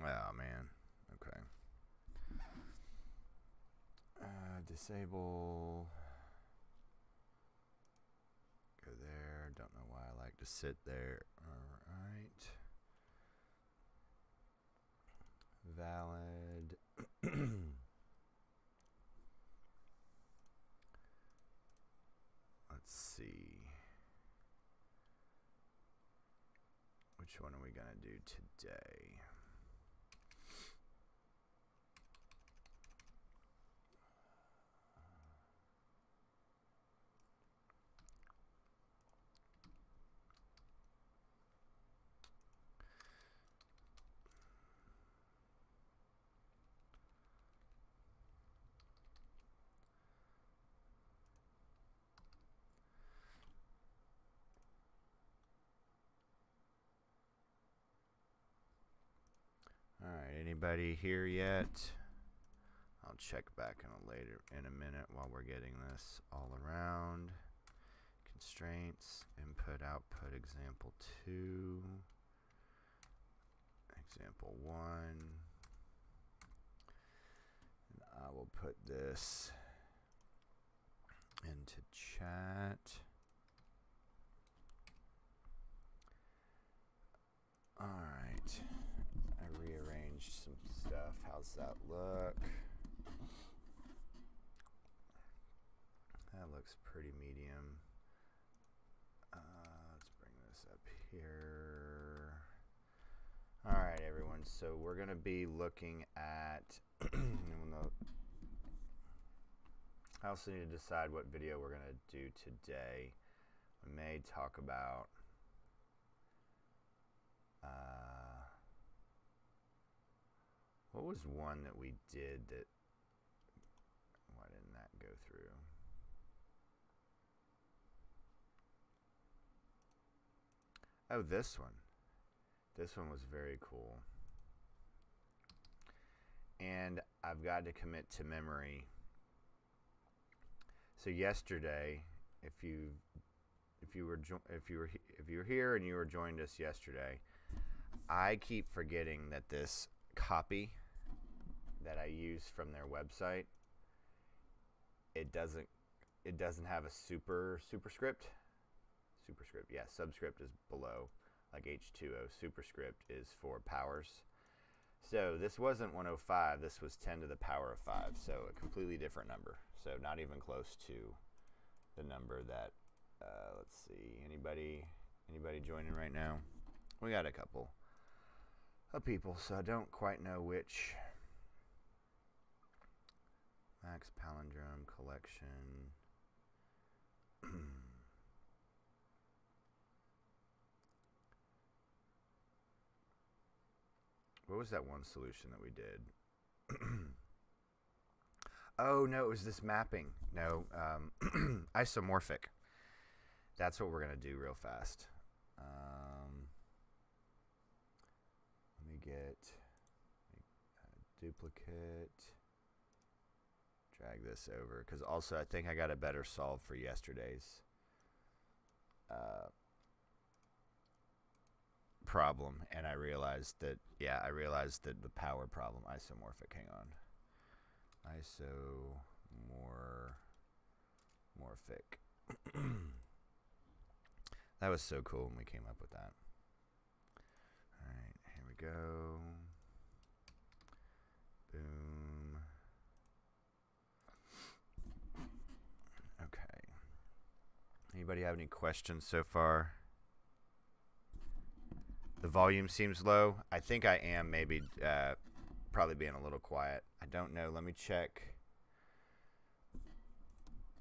Oh, man. Okay. Disable. Go there. Don't know why I like to sit there. All right. Valid. Let's see. Which one are we going to do today? All right, anybody here yet? I'll check back in a minute while we're getting this all around. Constraints, input, output, example 2, example 1. And I will put this into chat. All right. I rearranged some stuff. How's that look? That looks pretty medium. Let's bring this up here. All right, everyone. So we're going to be looking at. I also need to decide what video we're going to do today. We may talk about. What was one that we did that, why didn't that go through? Oh, this one. This one was very cool. And I've got to commit to memory. So yesterday, if you were here and you were joined us yesterday, I keep forgetting that this copy that I use from their website, it doesn't have a superscript. Yeah, subscript is below, like H2O. Superscript is for powers. So this wasn't 105. This was 10 to the power of 5. So a completely different number. So not even close to the number that. Let's see. Anybody joining right now? We got a couple of people, so I don't quite know which. Max Palindrome Collection. What was that one solution that we did? Oh, no, it was this mapping. No, isomorphic. That's what we're going to do real fast. Let me get a duplicate. Drag this over, because also I think I got a better solve for yesterday's problem, and I realized that the power problem, isomorphic. Hang on, isomorphic. That was so cool when we came up with that. All right, here we go. Boom. Okay. Anybody have any questions so far? The volume seems low. I think I am maybe probably being a little quiet. I don't know. Let me check.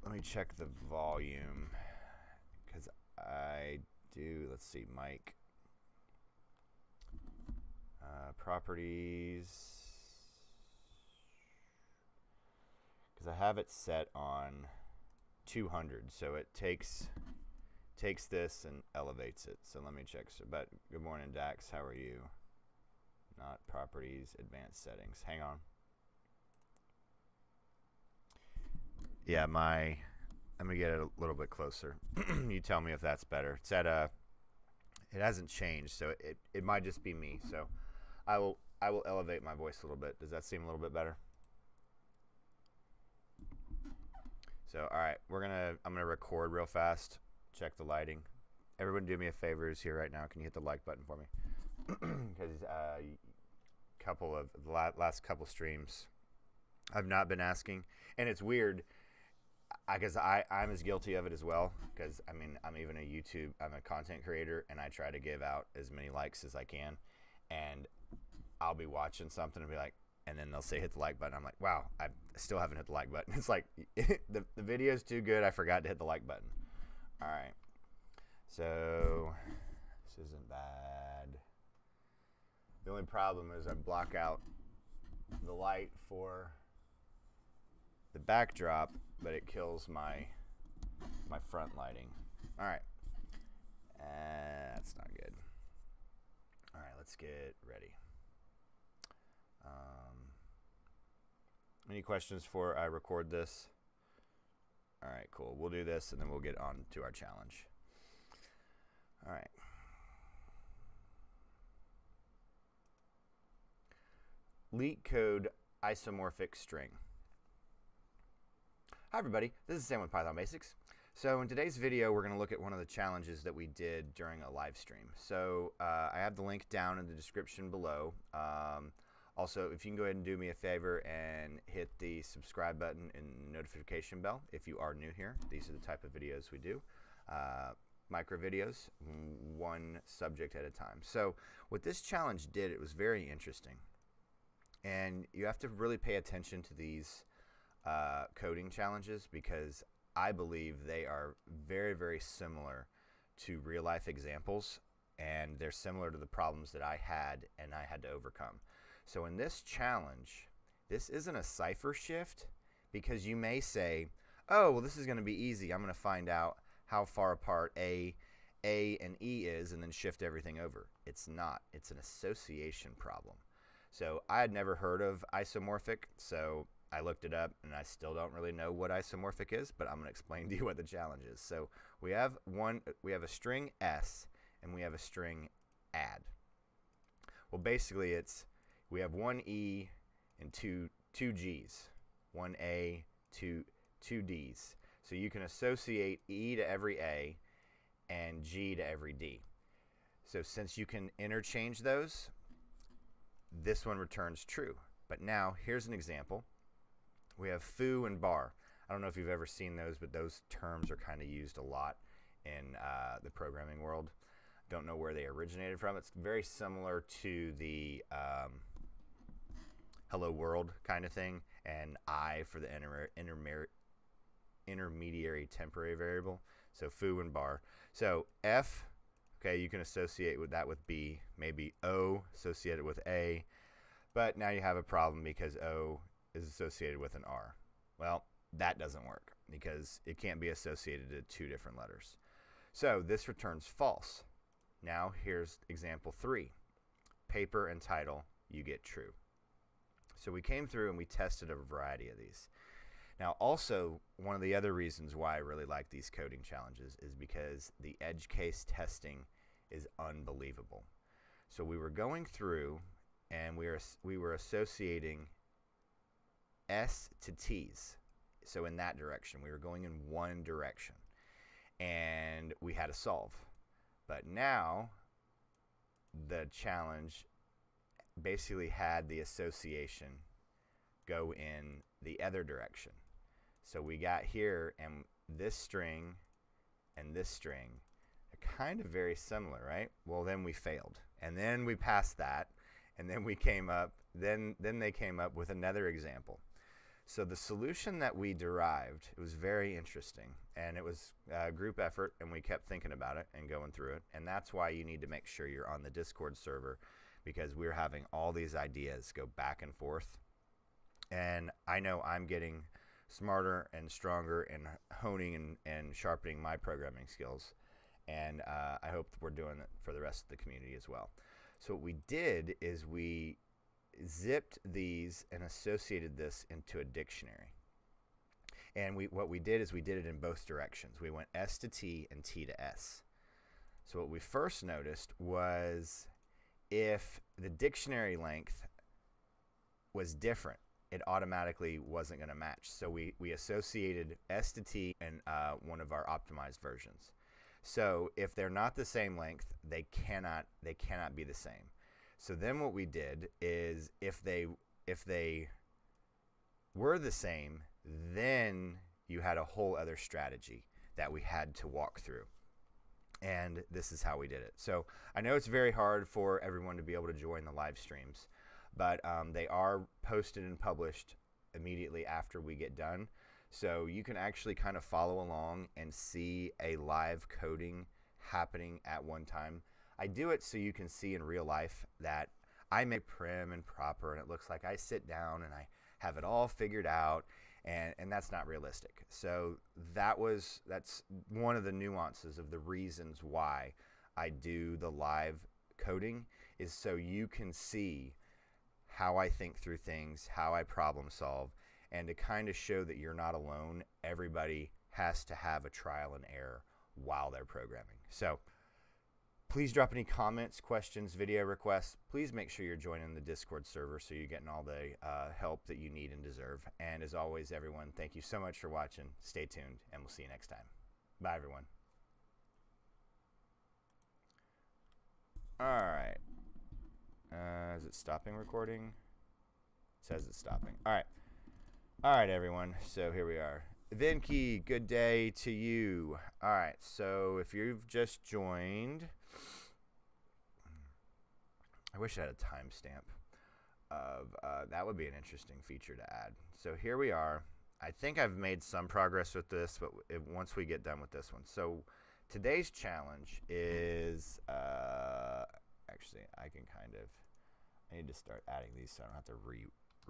The volume, because I do. Let's see, mic. Properties. Because I have it set on 200, so it takes this and elevates it. So let me check. But good morning, Dax. How are you? Not properties, advanced settings. Hang on. Yeah, let me get it a little bit closer. You tell me if that's better. It's at it hasn't changed, so it might just be me. So I I will elevate my voice a little bit. Does that seem a little bit better? So, all right, I'm gonna record real fast. Check the lighting. Everyone, do me a favor. Who's here right now? Can you hit the like button for me? Because the last couple streams, I've not been asking, and it's weird. Because I'm as guilty of it as well. Because I mean, I'm a content creator, and I try to give out as many likes as I can. And I'll be watching something and be like, and then they'll say hit the like button. I'm like, wow, I still haven't hit the like button. It's like the video's too good. I forgot to hit the like button. All right, so this isn't bad. The only problem is I block out the light for the backdrop, but it kills my front lighting. All right, that's not good. All right, let's get ready. Any questions before I record this? All right, cool. We'll do this, and then we'll get on to our challenge. All right. Leetcode isomorphic string. Hi, everybody. This is Sam with Python Basics. So in today's video, we're going to look at one of the challenges that we did during a live stream. So I have the link down in the description below. Also, if you can go ahead and do me a favor and hit the subscribe button and notification bell if you are new here. These are the type of videos we do. Micro videos, one subject at a time. So what this challenge did, it was very interesting. And you have to really pay attention to these coding challenges because I believe they are very, very similar to real life examples, and they're similar to the problems that I had and I had to overcome. So in this challenge, this isn't a cipher shift because you may say, oh, well, this is going to be easy. I'm going to find out how far apart A and E is and then shift everything over. It's not. It's an association problem. So I had never heard of isomorphic, so I looked it up, and I still don't really know what isomorphic is, but I'm going to explain to you what the challenge is. So we have a string S, and we have a string add. Well, basically, we have one E and two G's, one A, two D's. So you can associate E to every A and G to every D. So since you can interchange those, this one returns true. But now here's an example. We have foo and bar. I don't know if you've ever seen those, but those terms are kind of used a lot in the programming world. Don't know where they originated from. It's very similar to the hello world kind of thing, and I for the intermediary temporary variable. So foo and bar. So F, okay, you can associate with that with B. Maybe O associated with A. But now you have a problem because O is associated with an R. Well, that doesn't work because it can't be associated to two different letters. So this returns false. Now here's example 3. Paper and title, you get true. So we came through and we tested a variety of these. Now also, one of the other reasons why I really like these coding challenges is because the edge case testing is unbelievable. So we were going through and we were associating S to T's. So in that direction, we were going in one direction. And we had to solve. But now, the challenge basically had the association go in the other direction. So we got here, and this string and this string are kind of very similar, right? Well, then we failed. And then we passed that, and then we came up, then they came up with another example. So the solution that we derived, it was very interesting, and it was a group effort, and we kept thinking about it and going through it, and that's why you need to make sure you're on the Discord server, because we're having all these ideas go back and forth, and I know I'm getting smarter and stronger and honing and sharpening my programming skills, and I hope we're doing it for the rest of the community as well. So what we did is we zipped these and associated this into a dictionary. And what we did is we did it in both directions. We went S to T and T to S. So what we first noticed was if the dictionary length was different, it automatically wasn't going to match. So we associated S to T in one of our optimized versions. So if they're not the same length, they cannot be the same. So then what we did is if they were the same, then you had a whole other strategy that we had to walk through. And this is how we did it. So I know it's very hard for everyone to be able to join the live streams, but they are posted and published immediately after we get done. So you can actually kind of follow along and see a live coding happening at one time. I do it so you can see in real life that I make prim and proper, and it looks like I sit down and I have it all figured out, and that's not realistic. So that's one of the nuances of the reasons why I do the live coding, is so you can see how I think through things, how I problem solve, and to kind of show that you're not alone. Everybody has to have a trial and error while they're programming. So please drop any comments, questions, video requests. Please make sure you're joining the Discord server so you're getting all the help that you need and deserve. And as always, everyone, thank you so much for watching. Stay tuned, and we'll see you next time. Bye, everyone. All right. Is it stopping recording? It says it's stopping. All right. All right, everyone. So here we are. Vinky, good day to you. All right. So if you've just joined, I wish I had a timestamp of that would be an interesting feature to add. So here we are. I think I've made some progress with this, but once we get done with this one. So today's challenge is actually I need to start adding these so I don't have to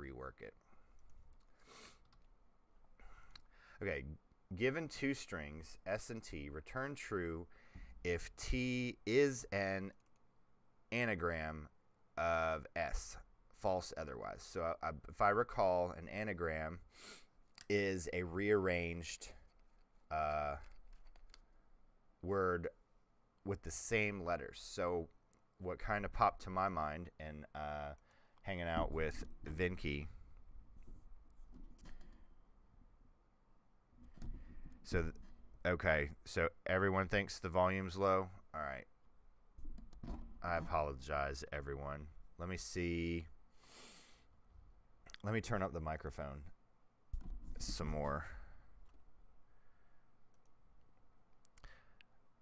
rework it. Okay, given two strings, S and T, return true if T is an anagram of S, false otherwise. So if I recall, an anagram is a rearranged word with the same letters. So what kind of popped to my mind and hanging out with Vinky, so okay, so everyone thinks the volume's low. All right, I apologize, everyone. Let me see. Let me turn up the microphone some more.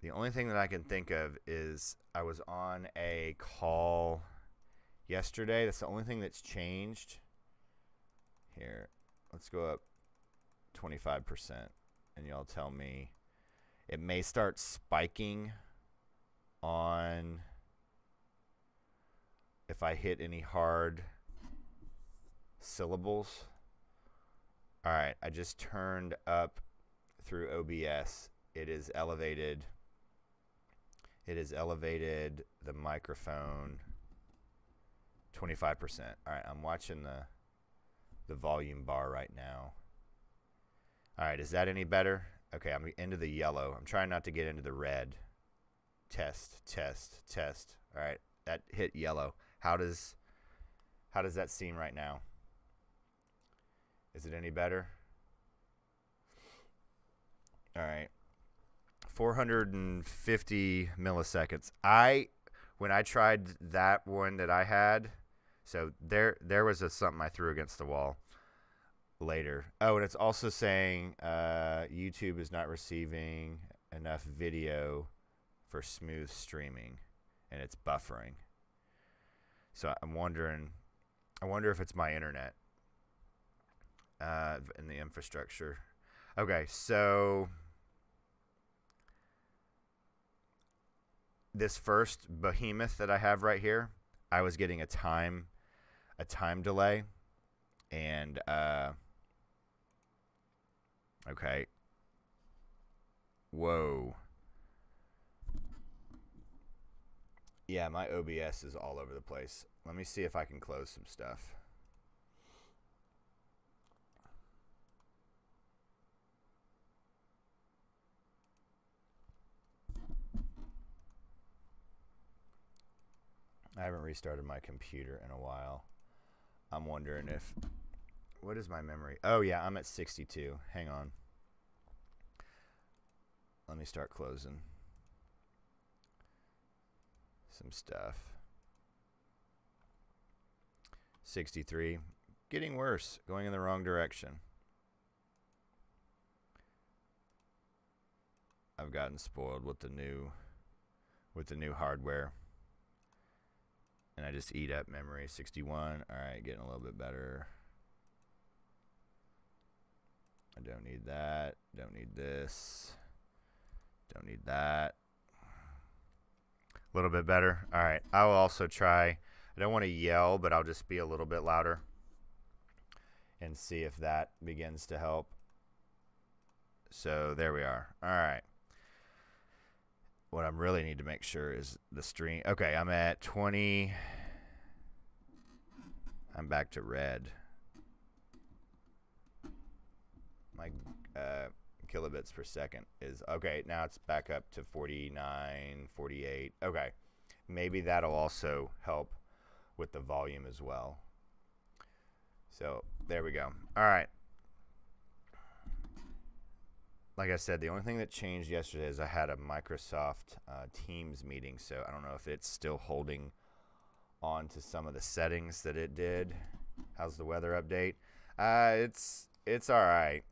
The only thing that I can think of is I was on a call yesterday. That's the only thing that's changed. Here, let's go up 25%, and y'all tell me. It may start spiking on if I hit any hard syllables. All right, I just turned up through OBS. It is elevated. It has elevated the microphone 25%. All right, I'm watching the volume bar right now. All right, is that any better? Okay, I'm into the yellow. I'm trying not to get into the red. Test, test, test. All right, that hit yellow. How does that seem right now? Is it any better? All right. 450 milliseconds. When I tried that one that I had, so there was something I threw against the wall later. Oh, and it's also saying YouTube is not receiving enough video for smooth streaming, and it's buffering. So I wonder if it's my internet in the infrastructure. Okay, so this first behemoth that I have right here, I was getting a time delay, and okay, whoa, yeah, my OBS is all over the place. Let me see if I can close some stuff. I haven't restarted my computer in a while. I'm wondering if, what is my memory? Oh yeah, I'm at 62. Hang on. Let me start closing some stuff. 63. Getting worse. Going in the wrong direction. I've gotten spoiled with the new hardware. And I just eat up memory. 61. All right, getting a little bit better. I don't need that. Don't need this. Don't need that. A little bit better. All right. I will also try. I don't want to yell, but I'll just be a little bit louder and see if that begins to help. So there we are. All right. What I really need to make sure is the stream. Okay, I'm at 20. I'm back to red. My kilobits per second is okay. Now it's back up to 49, 48. Okay, maybe that'll also help with the volume as well. So there we go. All right. Like I said, the only thing that changed yesterday is I had a Microsoft Teams meeting, so I don't know if it's still holding on to some of the settings that it did. How's the weather update? It's all right.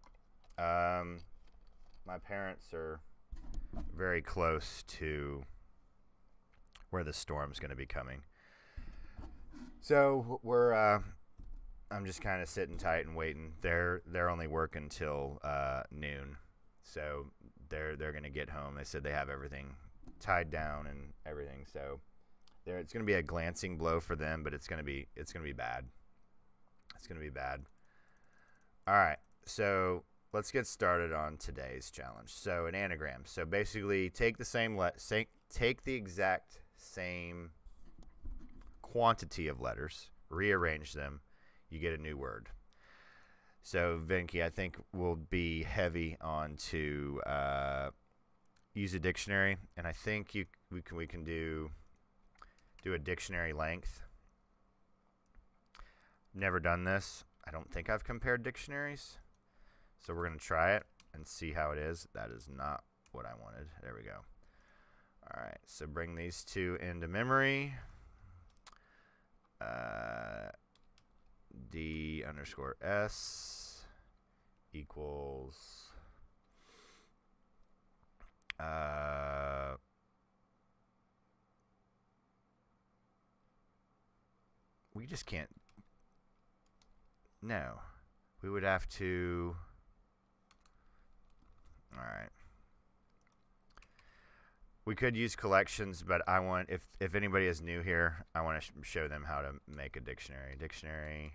My parents are very close to where the storm's going to be coming, so I'm just kind of sitting tight and waiting. They're only working till noon. So they're going to get home. They said they have everything tied down and everything. So it's going to be a glancing blow for them, but it's going to be bad. It's going to be bad. All right. So let's get started on today's challenge. So an anagram. So basically, take the exact same quantity of letters, rearrange them, you get a new word. So, Vinky, I think we'll be heavy on to use a dictionary, and I think we can do a dictionary length. Never done this. I don't think I've compared dictionaries, so we're going to try it and see how it is. That is not what I wanted. There we go. All right, so bring these two into memory. D_S equals we just can't. No, we would have to. All right. We could use collections, but I want, if anybody is new here, I want to show them how to make a dictionary. Dictionary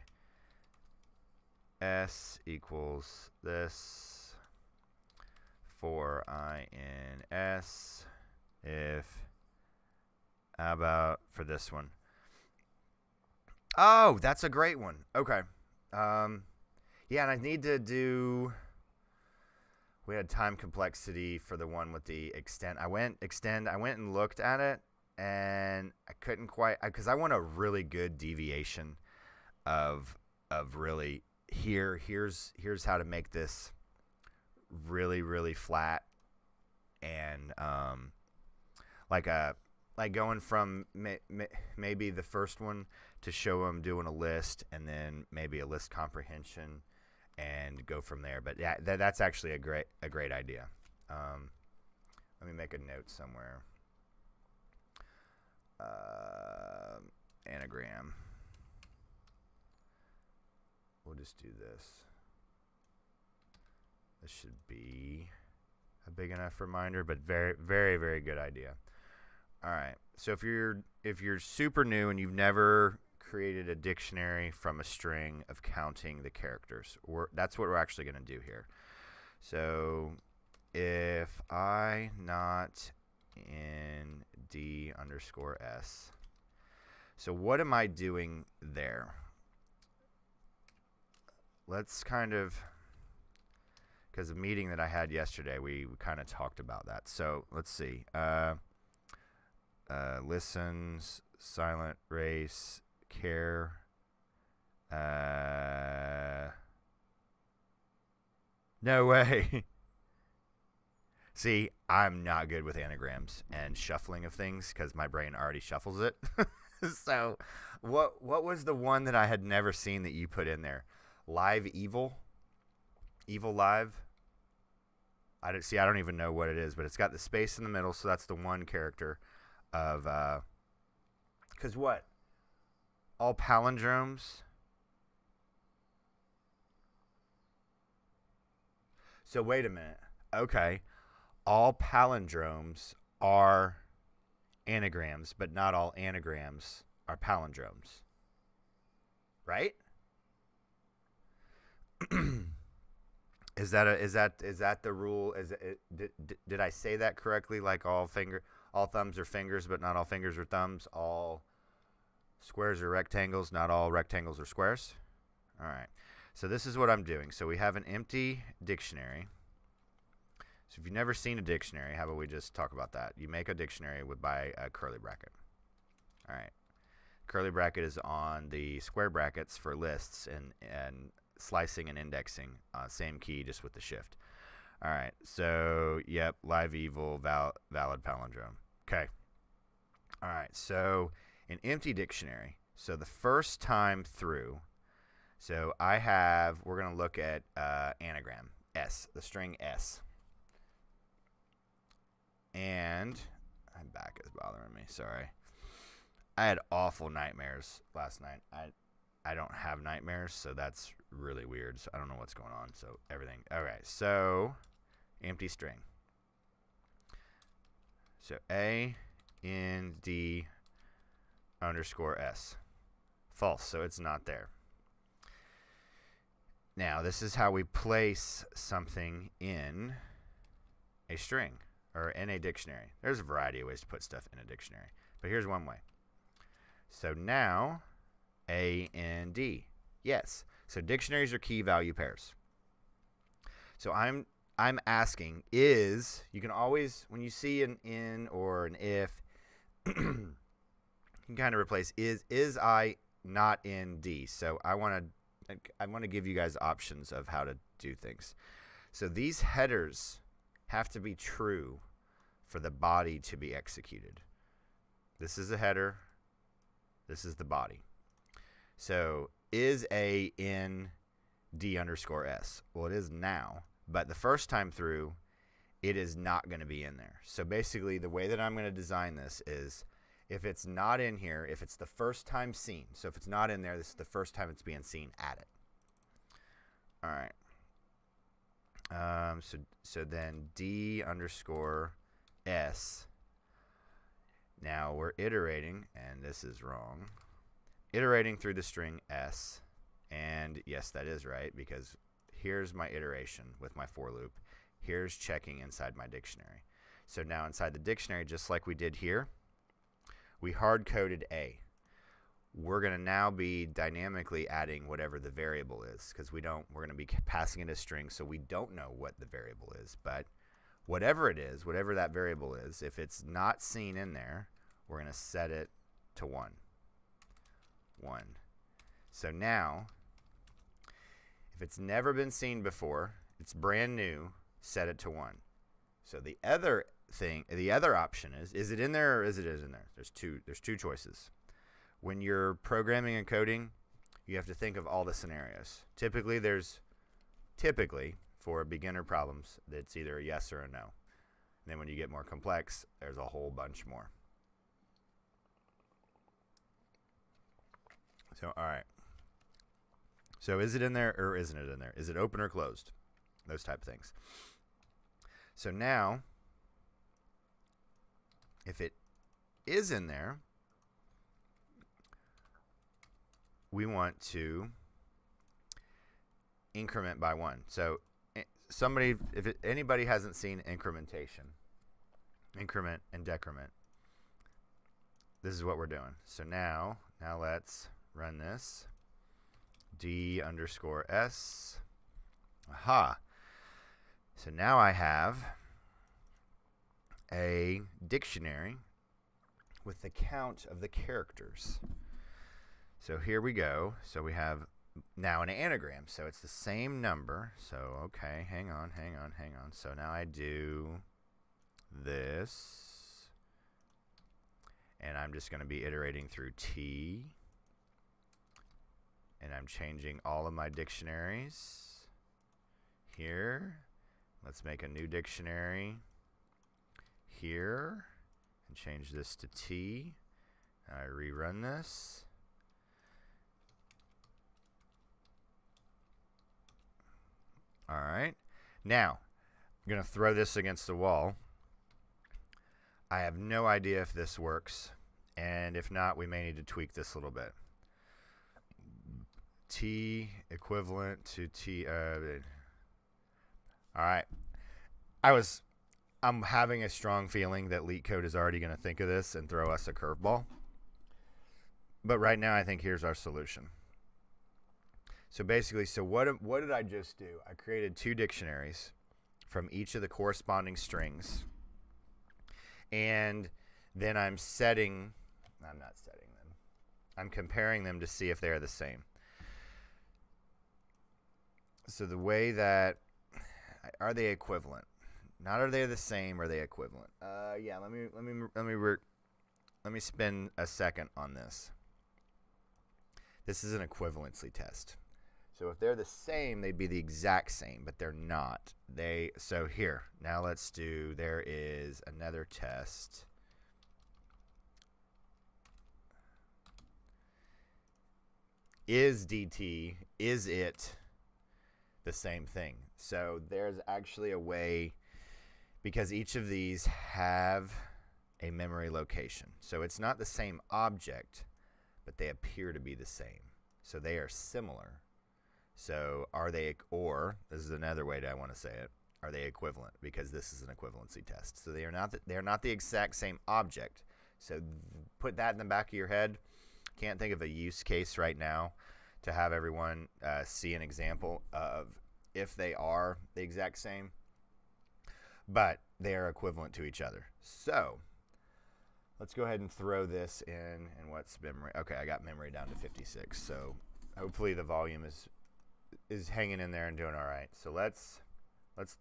S equals this for INS. How about for this one? Oh, that's a great one. Okay. Yeah, and I need to do. We had time complexity for the one with the extend. I went and looked at it, and I couldn't quite, because I want a really good deviation of really here's how to make this really, really flat, and like going from maybe the first one to show them doing a list, and then maybe a list comprehension, and go from there. But yeah, that's actually a great idea. Let me make a note somewhere. Anagram. We'll just do this. This should be a big enough reminder, but very, very, very good idea. All right. So if you're super new and you've never created a dictionary from a string of counting the characters, that's what we're actually going to do here. So if I not in D_S, so what am I doing there? Let's kind of, because the meeting that I had yesterday, we kind of talked about that. So let's see. Listens, silent, race, care. No way. See, I'm not good with anagrams and shuffling of things because my brain already shuffles it. So, what was the one that I had never seen that you put in there? Live Evil? Evil Live? I don't even know what it is, but it's got the space in the middle, so that's the one character of because what? All palindromes. So wait a minute. Okay. All palindromes are anagrams, but not all anagrams are palindromes. Right? Is that the rule? Did I say that correctly? Like all thumbs are fingers, but not all fingers are thumbs. All squares are rectangles, not all rectangles are squares. All right. So this is what I'm doing. So we have an empty dictionary. So if you've never seen a dictionary, how about we just talk about that? You make a dictionary by a curly bracket. All right. Curly bracket is on the square brackets for lists and slicing and indexing. Same key, just with the shift. All right. So, yep, live evil, valid palindrome. Okay. All right. So, an empty dictionary. So, the first time through, so we're going to look at anagram, S, the string S. And my back is bothering me. Sorry. I had awful nightmares last night. I don't have nightmares, so that's really weird. So I don't know what's going on. So everything. All right. So empty string. So A N D underscore S. False. So it's not there. Now this is how we place something in a string or in a dictionary. There's a variety of ways to put stuff in a dictionary, but here's one way. So now A and D. Yes. So dictionaries are key value pairs. So I'm asking is, you can always, when you see an in or an if, you can kind of replace is I not in D. So I want to give you guys options of how to do things. So these headers have to be true for the body to be executed. This is the header. This is the body. So is A in D underscore S? Well, it is now, but the first time through, it is not going to be in there. So basically, the way that I'm going to design this is if it's not in here, if it's the first time seen, so if it's not in there, this is the first time it's being seen, add it. All right. So then D underscore S. Now we're iterating, and this is wrong. Iterating through the string S. And yes, that is right, because here's my iteration with my for loop. Here's checking inside my dictionary. So now inside the dictionary, just like we did here, we hard-coded A. We're going to now be dynamically adding whatever the variable is, because we're going to be passing it a string, so we don't know what the variable is. But whatever it is, whatever that variable is, if it's not seen in there, we're going to set it to 1. 1. So now, if it's never been seen before, it's brand new, set it to 1. So the other option is it in there or is it in there? There's two choices. When you're programming and coding, you have to think of all the scenarios. Typically for beginner problems, it's either a yes or a no. And then when you get more complex, there's a whole bunch more. So, all right. So is it in there or isn't it in there? Is it open or closed? Those type of things. So now, if it is in there, we want to increment by 1. So anybody hasn't seen incrementation, increment and decrement, this is what we're doing. So now let's run this. D underscore S. Aha. So now I have a dictionary with the count of the characters. So here we go. So we have now an anagram. So it's the same number. So, okay, hang on. So now I do this. And I'm just going to be iterating through T. And I'm changing all of my dictionaries here. Let's make a new dictionary here and change this to T. I rerun this. All right. Now, I'm going to throw this against the wall. I have no idea if this works, and if not, we may need to tweak this a little bit. T equivalent to T. All right. I'm having a strong feeling that Leetcode is already going to think of this and throw us a curveball. But right now, I think here's our solution. So basically, what did I just do? I created two dictionaries from each of the corresponding strings. And then I'm not setting them. I'm comparing them to see if they are the same. So the way that, are they equivalent? Not are they the same, are they equivalent? Yeah, let me spend a second on this. This is an equivalency test. So if they're the same, they'd be the exact same, but they're not. So here, now let's do, there is another test. Is DT, is it the same thing? So there's actually a way, because each of these have a memory location. So it's not the same object, but they appear to be the same. So they are similar. So are they, or this is another way that I want to say it, are they equivalent? Because this is an equivalency test. So they are not the exact same object. So put that in the back of your head. Can't think of a use case right now to have everyone see an example of if they are the exact same, but they are equivalent to each other. So let's go ahead and throw this in. And what's memory? Okay, I got memory down to 56. So hopefully the volume is hanging in there and doing all right. So let's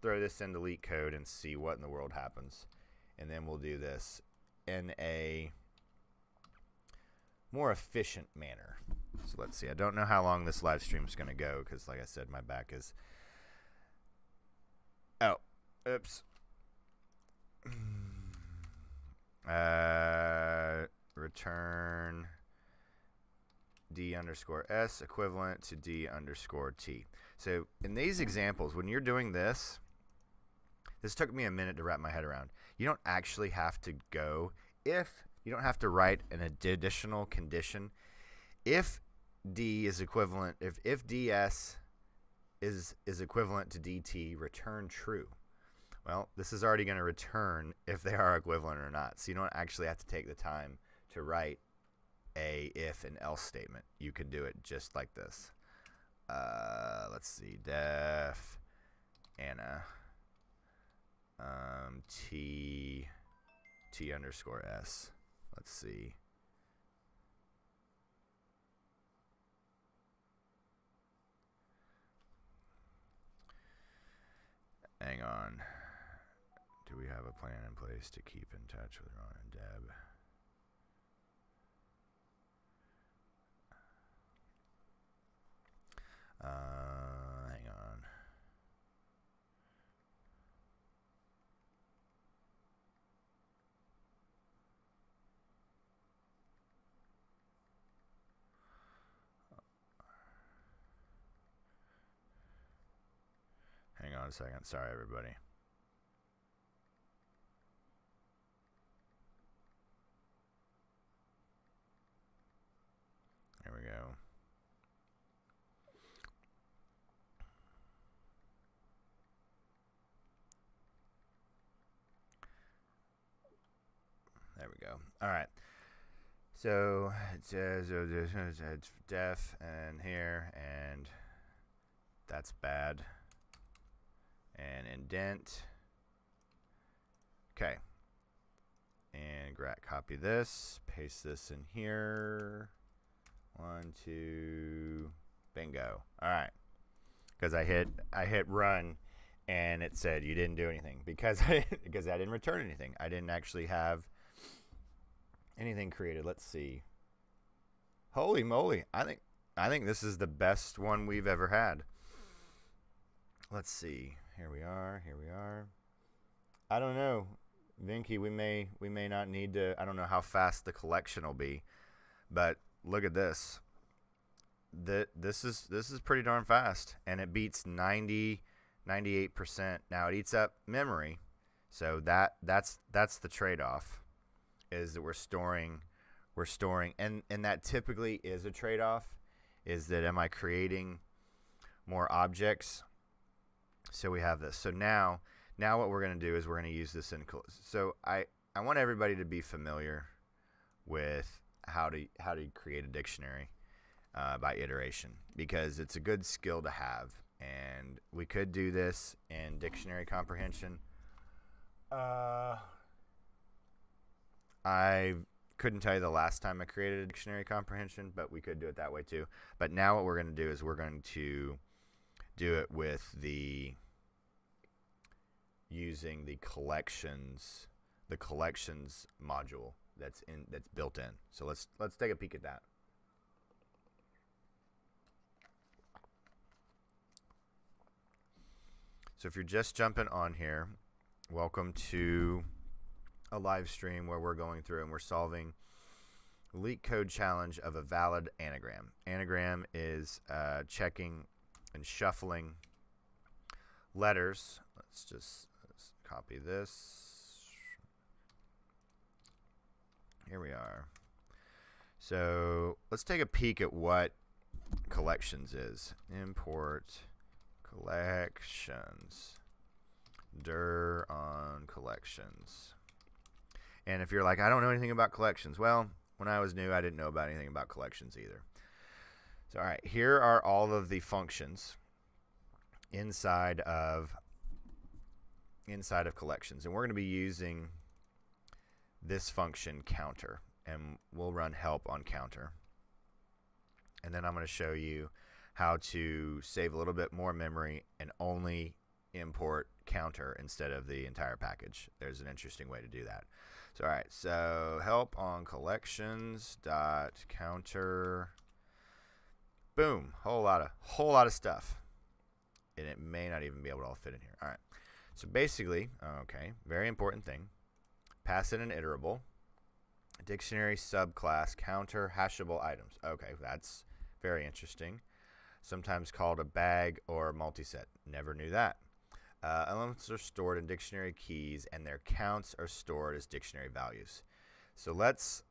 throw this into Leetcode and see what in the world happens. And then we'll do this in a more efficient manner. So let's see. I don't know how long this live stream is going to go because, like I said, my back is... Oh, oops. Return D underscore S equivalent to D underscore T. So in these examples, when you're doing this, this took me a minute to wrap my head around. You don't actually have to go, you don't have to write an additional condition. If D is equivalent, if DS is equivalent to DT, return true. Well, this is already going to return if they are equivalent or not. So you don't actually have to take the time to write a if and else statement. You can do it just like this. Let's see, def Anna T underscore S. Let's see. Hang on. Do we have a plan in place to keep in touch with Ron and Deb? Hang on. Hang on a second. Sorry, everybody. There we go. There we go. All right. So it says it's def and here, and that's bad. And indent. Okay. And copy this, paste this in here. 1, 2, Bingo. All right. Because I hit run, and it said you didn't do anything because I didn't return anything. I didn't actually have anything created. Let's see. Holy moly! I think this is the best one we've ever had. Let's see. Here we are. I don't know, Vinky. We may not need to. I don't know how fast the collection will be, but look at this. This is pretty darn fast, and it beats 98%. Now it eats up memory, so that's the trade-off, is that we're storing, and that typically is a trade-off, is that am I creating more objects? So we have this. So now what we're going to do is we're going to use this in. So I want everybody to be familiar with how to create a dictionary by iteration, because it's a good skill to have, and we could do this in dictionary comprehension. I couldn't tell you the last time I created a dictionary comprehension, but we could do it that way too. But now what we're going to do is we're going to do it with using the collections module that's built in. So let's take a peek at that. So if you're just jumping on here, welcome to a live stream where we're going through and we're solving the Leetcode challenge of a valid anagram. Anagram is checking and shuffling letters. Let's copy this. Here we are. So let's take a peek at what collections is. Import collections. Dir on collections. And if you're like, I don't know anything about collections. Well, when I was new, I didn't know about anything about collections either. So, all right, here are all of the functions inside of collections. And we're going to be using this function counter. And we'll run help on counter. And then I'm going to show you how to save a little bit more memory and only import counter instead of the entire package. There's an interesting way to do that. So, all right, so help on collections dot counter. Boom, whole lot of stuff, and it may not even be able to all fit in here. All right, so basically, okay, very important thing. Pass in an iterable. Dictionary subclass counter hashable items. Okay, that's very interesting. Sometimes called a bag or multiset. Never knew that. Elements are stored in dictionary keys, and their counts are stored as dictionary values. So let's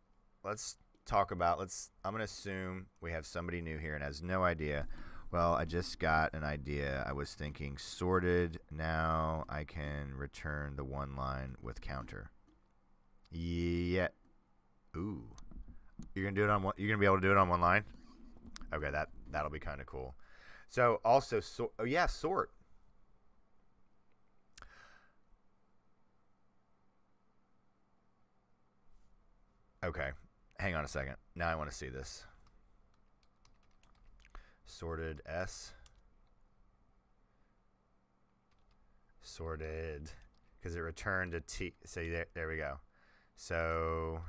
talk about. I'm going to assume we have somebody new here and has no idea. Well, I just got an idea. I was thinking sorted. Now I can return the one line with counter. Yeah. Ooh. You're gonna do it on one. You're gonna be able to do it on one line. Okay, that'll be kind of cool. So also, sort. Okay, hang on a second. Now I want to see this. Sorted S. Sorted, because it returned a T. So there we go. So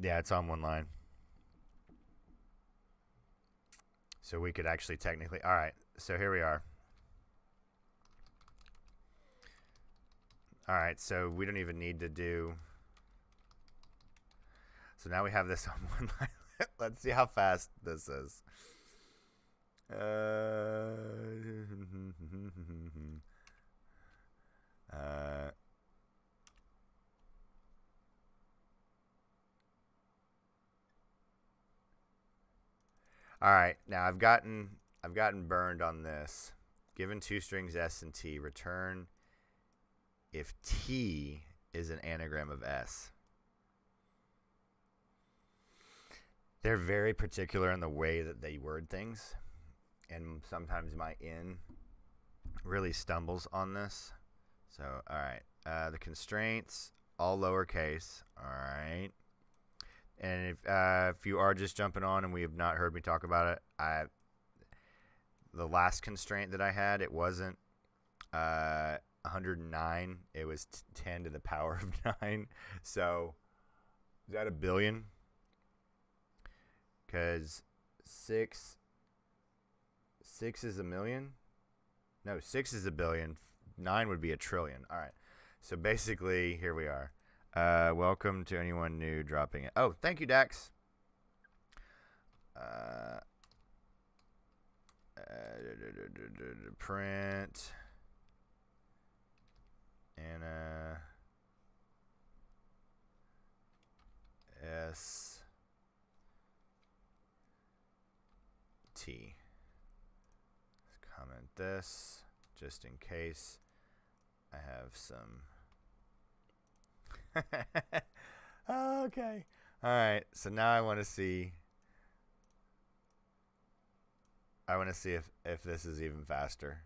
yeah, it's on one line. So we could actually technically, all right, so here we are. All right, so we don't even need to do, so now we have this on one line. Let's see how fast this is. All right, now I've gotten burned on this. Given two strings S and T, return if T is an anagram of S. They're very particular in the way that they word things, and sometimes my in really stumbles on this. So, all right, The constraints, all lowercase. All right. And if you are just jumping on and we have not heard me talk about it, the last constraint that I had, it wasn't 109. It was 10 to the power of 9. So is that a billion? Because 6 is a million. No, 6 is a billion. 9 would be a trillion. All right. So basically, here we are. Welcome to anyone new dropping it. Oh, thank you, Dax. Print. Anna. S. T. Let's comment this just in case I have some. Okay. All right. So now I want to see. If this is even faster.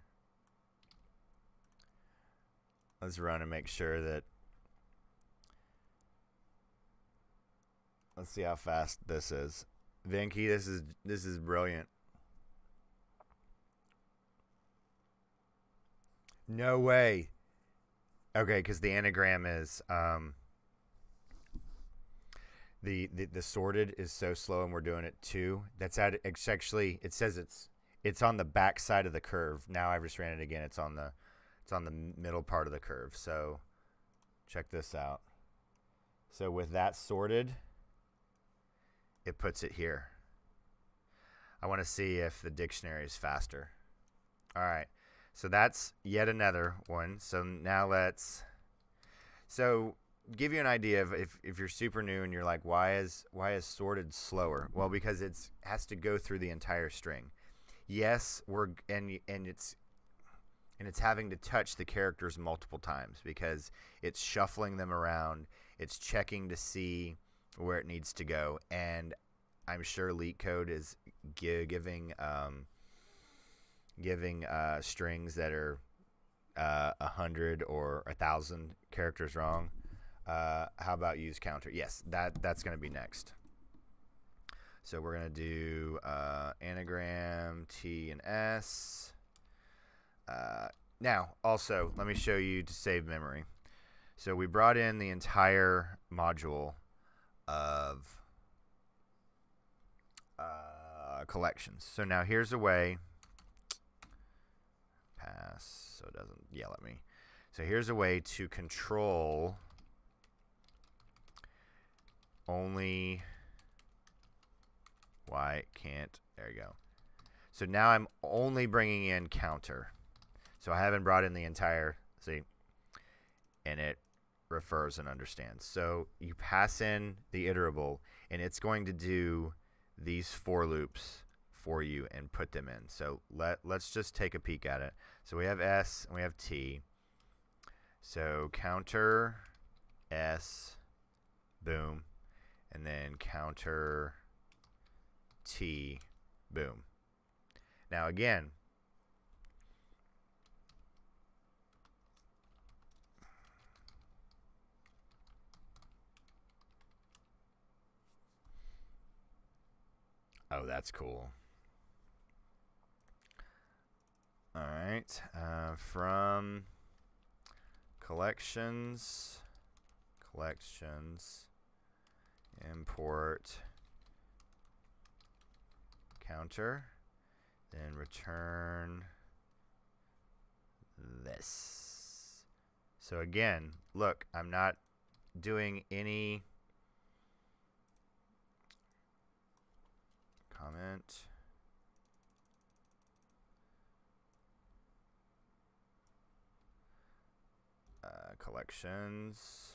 Let's run and make sure that. Let's see how fast this is. Vinky, this is brilliant. No way. Okay, because the anagram is the sorted is so slow, and we're doing it 2. It's actually, it says it's on the back side of the curve. Now I just ran it again. It's on the middle part of the curve. So check this out. So with that sorted, it puts it here. I want to see if the dictionary is faster. All right. So that's yet another one. So now let's give you an idea of if you're super new and you're like, why is sorted slower? Well, because it has to go through the entire string. Yes, it's having to touch the characters multiple times because it's shuffling them around. It's checking to see where it needs to go, and I'm sure Leetcode is giving strings that are 100 or 1,000 characters wrong. How about use counter? Yes, that's going to be next. So we're going to do anagram T and S. Now, also, let me show you to save memory. So we brought in the entire module of collections. So now here's a way. Pass so it doesn't yell at me. So here's a way to control only. Why can't, there you go. So now I'm only bringing in counter. So I haven't brought in the entire, see, and it refers and understands. So you pass in the iterable, and it's going to do these for loops for you and put them in. So let's just take a peek at it. So we have S and we have T. So counter S, boom, and then counter T, boom. Now again, oh, that's cool. All right, from collections, import counter, then return this. So again, look, I'm not doing any comment. Collections.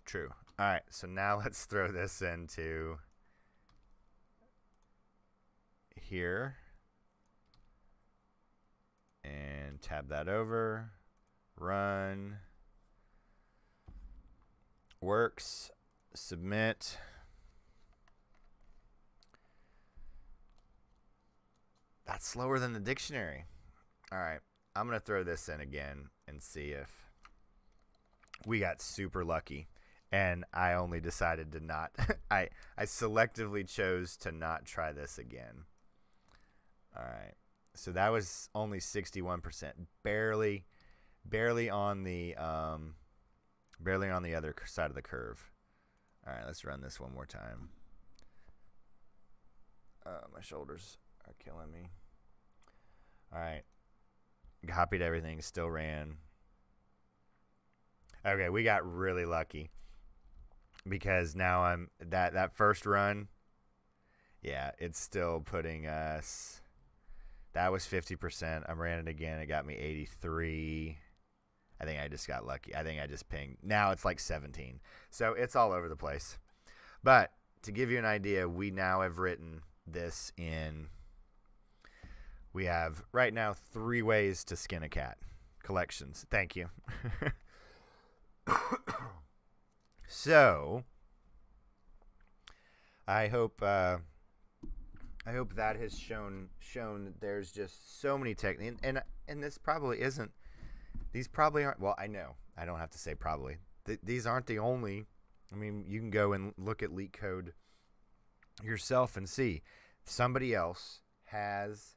True. All right, so now let's throw this into here and tab that over. Run. Works. Submit. That's slower than the dictionary. All right. I'm going to throw this in again and see if we got super lucky. And I only decided to not, I selectively chose to not try this again. All right. So that was only 61%, barely on the other side of the curve. All right, let's run this one more time. My shoulders are killing me. All right, copied everything, still ran. Okay, we got really lucky because now I'm that first run. Yeah, it's still putting us. That was 50%. I ran it again. It got me 83. I think I just got lucky. I think I just pinged. Now it's like 17. So it's all over the place. But to give you an idea, we now have written this in. We have right now 3 ways to skin a cat. Collections. Thank you. So I hope that has shown there's just so many techniques, and this probably isn't. These probably aren't. Well, I know I don't have to say probably. These aren't the only. I mean, you can go and look at Leetcode yourself and see somebody else has.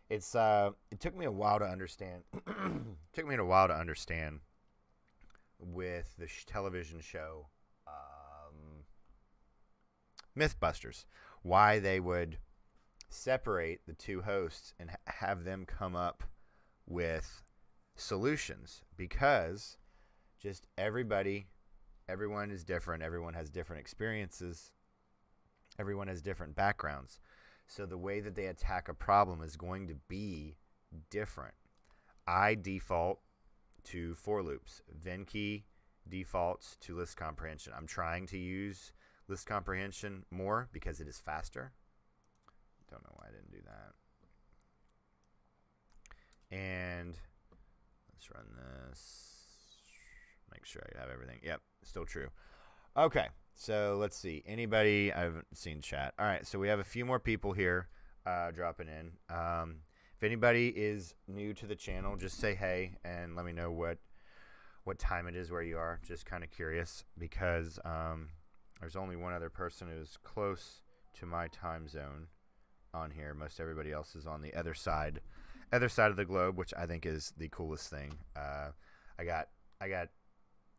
It took me a while to understand. With the television show Mythbusters, why they would separate the 2 hosts and have them come up with solutions, because just everyone is different. Everyone has different experiences. Everyone has different backgrounds. So the way that they attack a problem is going to be different. I default to for loops. Venki defaults to list comprehension. I'm trying to use list comprehension more because it is faster. Don't know why I didn't do that. And let's run this. Make sure I have everything. Yep, still true. Okay, so let's see. Anybody? I haven't seen chat. All right, so we have a few more people here dropping in. If anybody is new to the channel, just say hey and let me know what time it is where you are. Just kind of curious because there's only one other person who's close to my time zone on here. Most everybody else is on the other side of the globe, which I think is the coolest thing. I got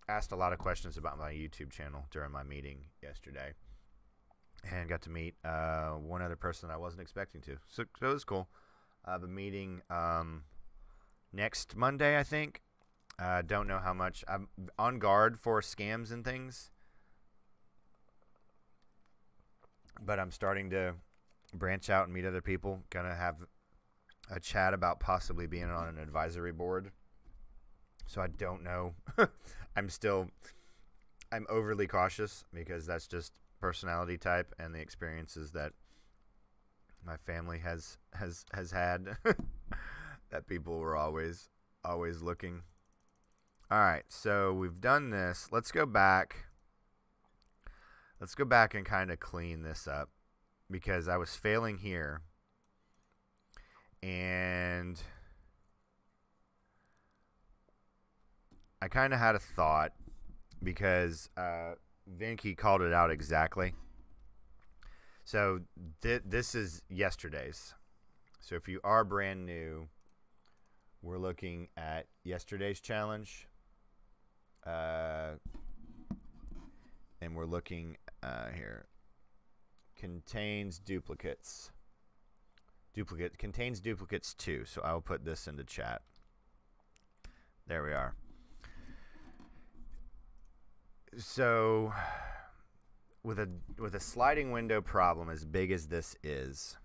asked a lot of questions about my YouTube channel during my meeting yesterday, and got to meet one other person I wasn't expecting to. So it was cool. The meeting next Monday, I think. Don't know how much. I'm on guard for scams and things, but I'm starting to branch out and meet other people. Gonna have a chat about possibly being on an advisory board. So I don't know. I'm overly cautious because that's just personality type and the experiences that my family has had that people were always looking. All right, so we've done this. Let's go back and kind of clean this up because I was failing here, and I kind of had a thought because Venki called it out exactly. So this is yesterday's. So if you are brand new, we're looking at yesterday's challenge. And we're looking here. Contains duplicates. Contains duplicates too. So I will put this into chat. There we are. So with a sliding window problem as big as this is,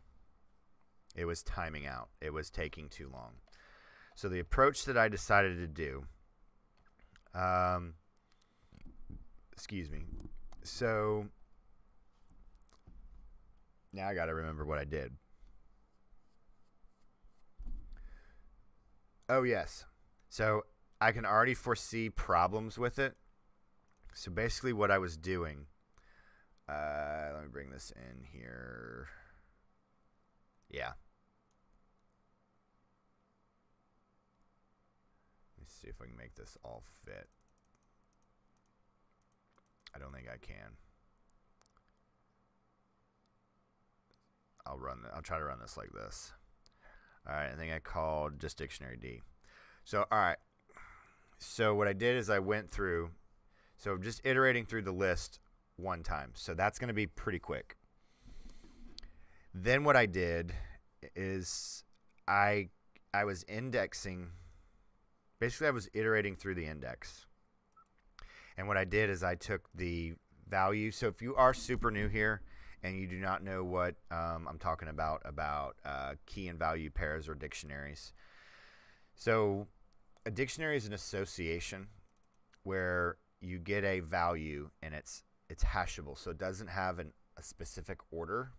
it was timing out. It was taking too long. So the approach that I decided to do, excuse me. So now I got to remember what I did. Oh, yes. So I can already foresee problems with it. So basically what I was doing, let me bring this in here. Yeah. see if I can make this all fit. I don't think I can. I'll try to run this like this. All right, I think I called just dictionary D. So, all right. So what I did is I went through, so just iterating through the list one time. So that's going to be pretty quick. Then what I did is I was indexing, basically I was iterating through the index. And what I did is I took the value. So if you are super new here and you do not know what I'm talking about key and value pairs or dictionaries. So a dictionary is an association where you get a value and it's hashable. So it doesn't have a specific order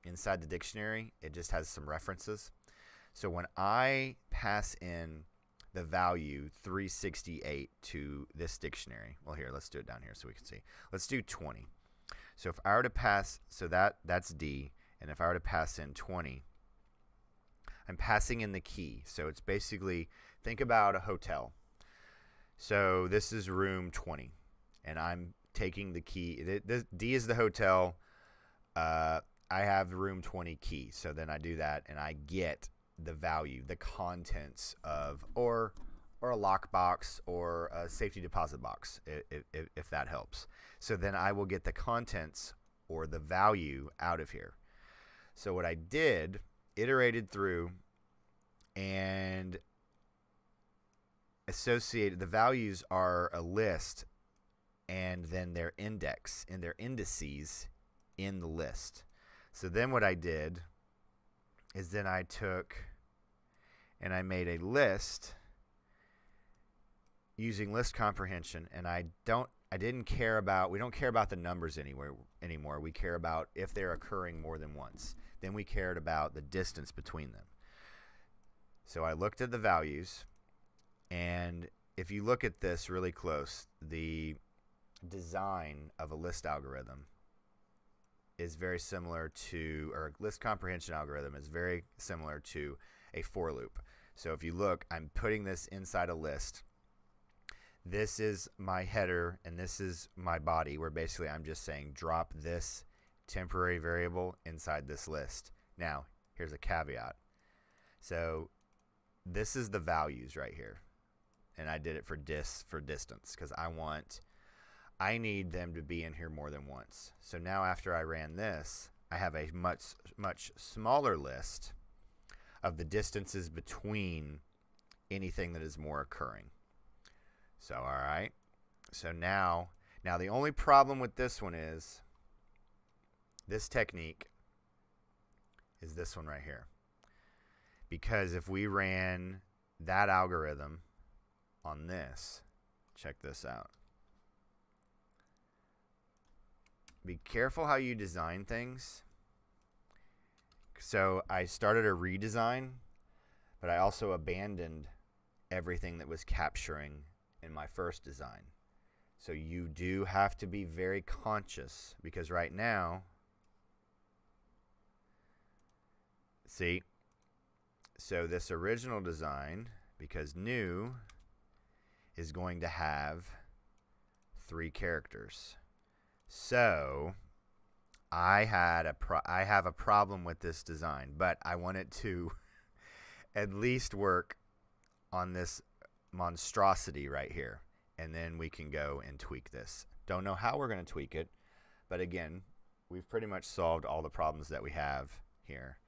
inside the dictionary. It just has some references. So when I pass in the value 368 to this dictionary, well, here, let's do it down here so we can see. Let's do 20. So if I were to pass, so that's D, and if I were to pass in 20, I'm passing in the key. So it's basically, think about a hotel. So this is room 20, and I'm taking the key. D is the hotel. I have room 20 key. So then I do that, and I get the value, the contents of, or a lockbox or a safety deposit box, if that helps. So then I will get the contents or the value out of here. So what I did, iterated through and associated, the values are a list and then their index and their indices in the list. So then what I did is then I took and I made a list using list comprehension, and we don't care about the numbers anymore. We care about if they're occurring more than once. Then we cared about the distance between them. So I looked at the values, and if you look at this really close, the design of a list algorithm is very similar to, or a list comprehension algorithm is very similar to a for loop. So if you look, I'm putting this inside a list. This is my header and this is my body, where basically I'm just saying drop this temporary variable inside this list. Now, here's a caveat. So this is the values right here. And I did it for distance because I need them to be in here more than once. So now after I ran this, I have a much smaller list of the distances between anything that is more occurring. So, all right. So now the only problem with this one is this technique is this one right here. Because if we ran that algorithm on this, check this out. Be careful how you design things. So I started a redesign, but I also abandoned everything that was capturing in my first design. So you do have to be very conscious, because right now, see, so this original design, because new is going to have 3 characters. So I have a problem with this design, but I want it to at least work on this monstrosity right here, and then we can go and tweak this. Don't know how we're going to tweak it, but again, we've pretty much solved all the problems that we have here.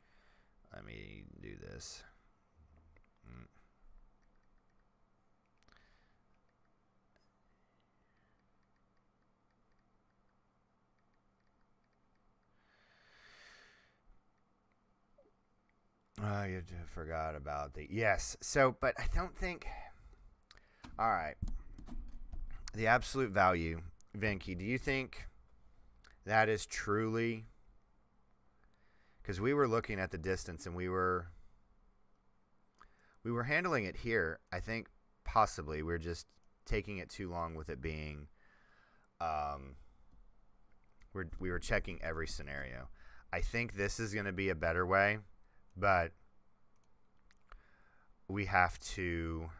Let me do this. Oh, you forgot about the, yes. So, but I don't think, all right. The absolute value, Venki, do you think that is truly, because we were looking at the distance and we were handling it here. I think possibly we're just taking it too long with it being, we were checking every scenario. I think this is going to be a better way. But we have to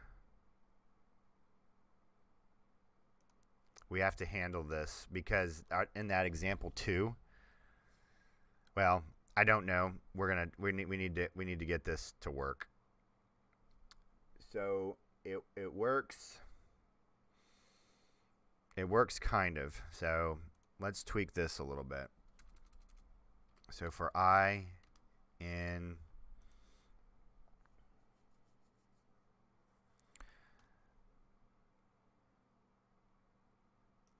we have to handle this because in that example 2, well, I don't know. We need to get this to work. So it works. It works kind of. So let's tweak this a little bit. So for I in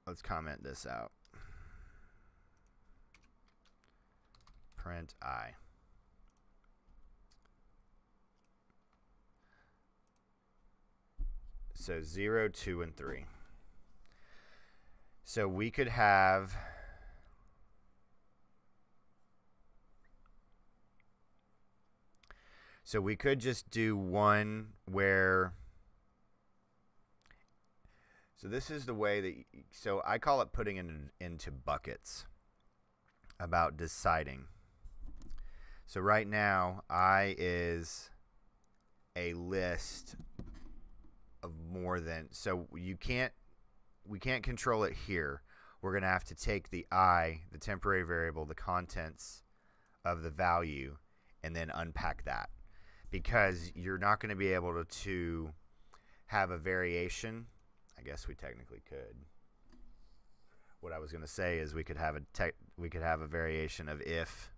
let's comment this out. Print I. So 0, 2, and 3. So we could have so we could just do one where so this is the way that so I call it putting it into buckets about deciding. So right now I is a list of more than, so we can't control it here. We're going to have to take the I, the temporary variable, the contents of the value, and then unpack that, because you're not going to be able to have a variation. I guess we technically could. What I was going to say is we could have a variation of if.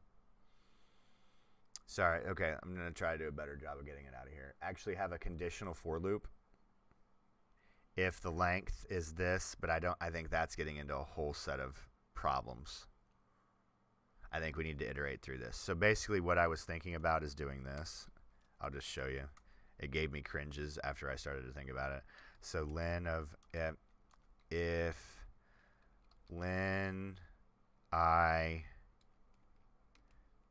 Sorry, okay, I'm going to try to do a better job of getting it out of here. Actually have a conditional for loop if the length is this, but I think that's getting into a whole set of problems. I think we need to iterate through this. So basically what I was thinking about is doing this. I'll just show you. It gave me cringes after I started to think about it. So len of if len I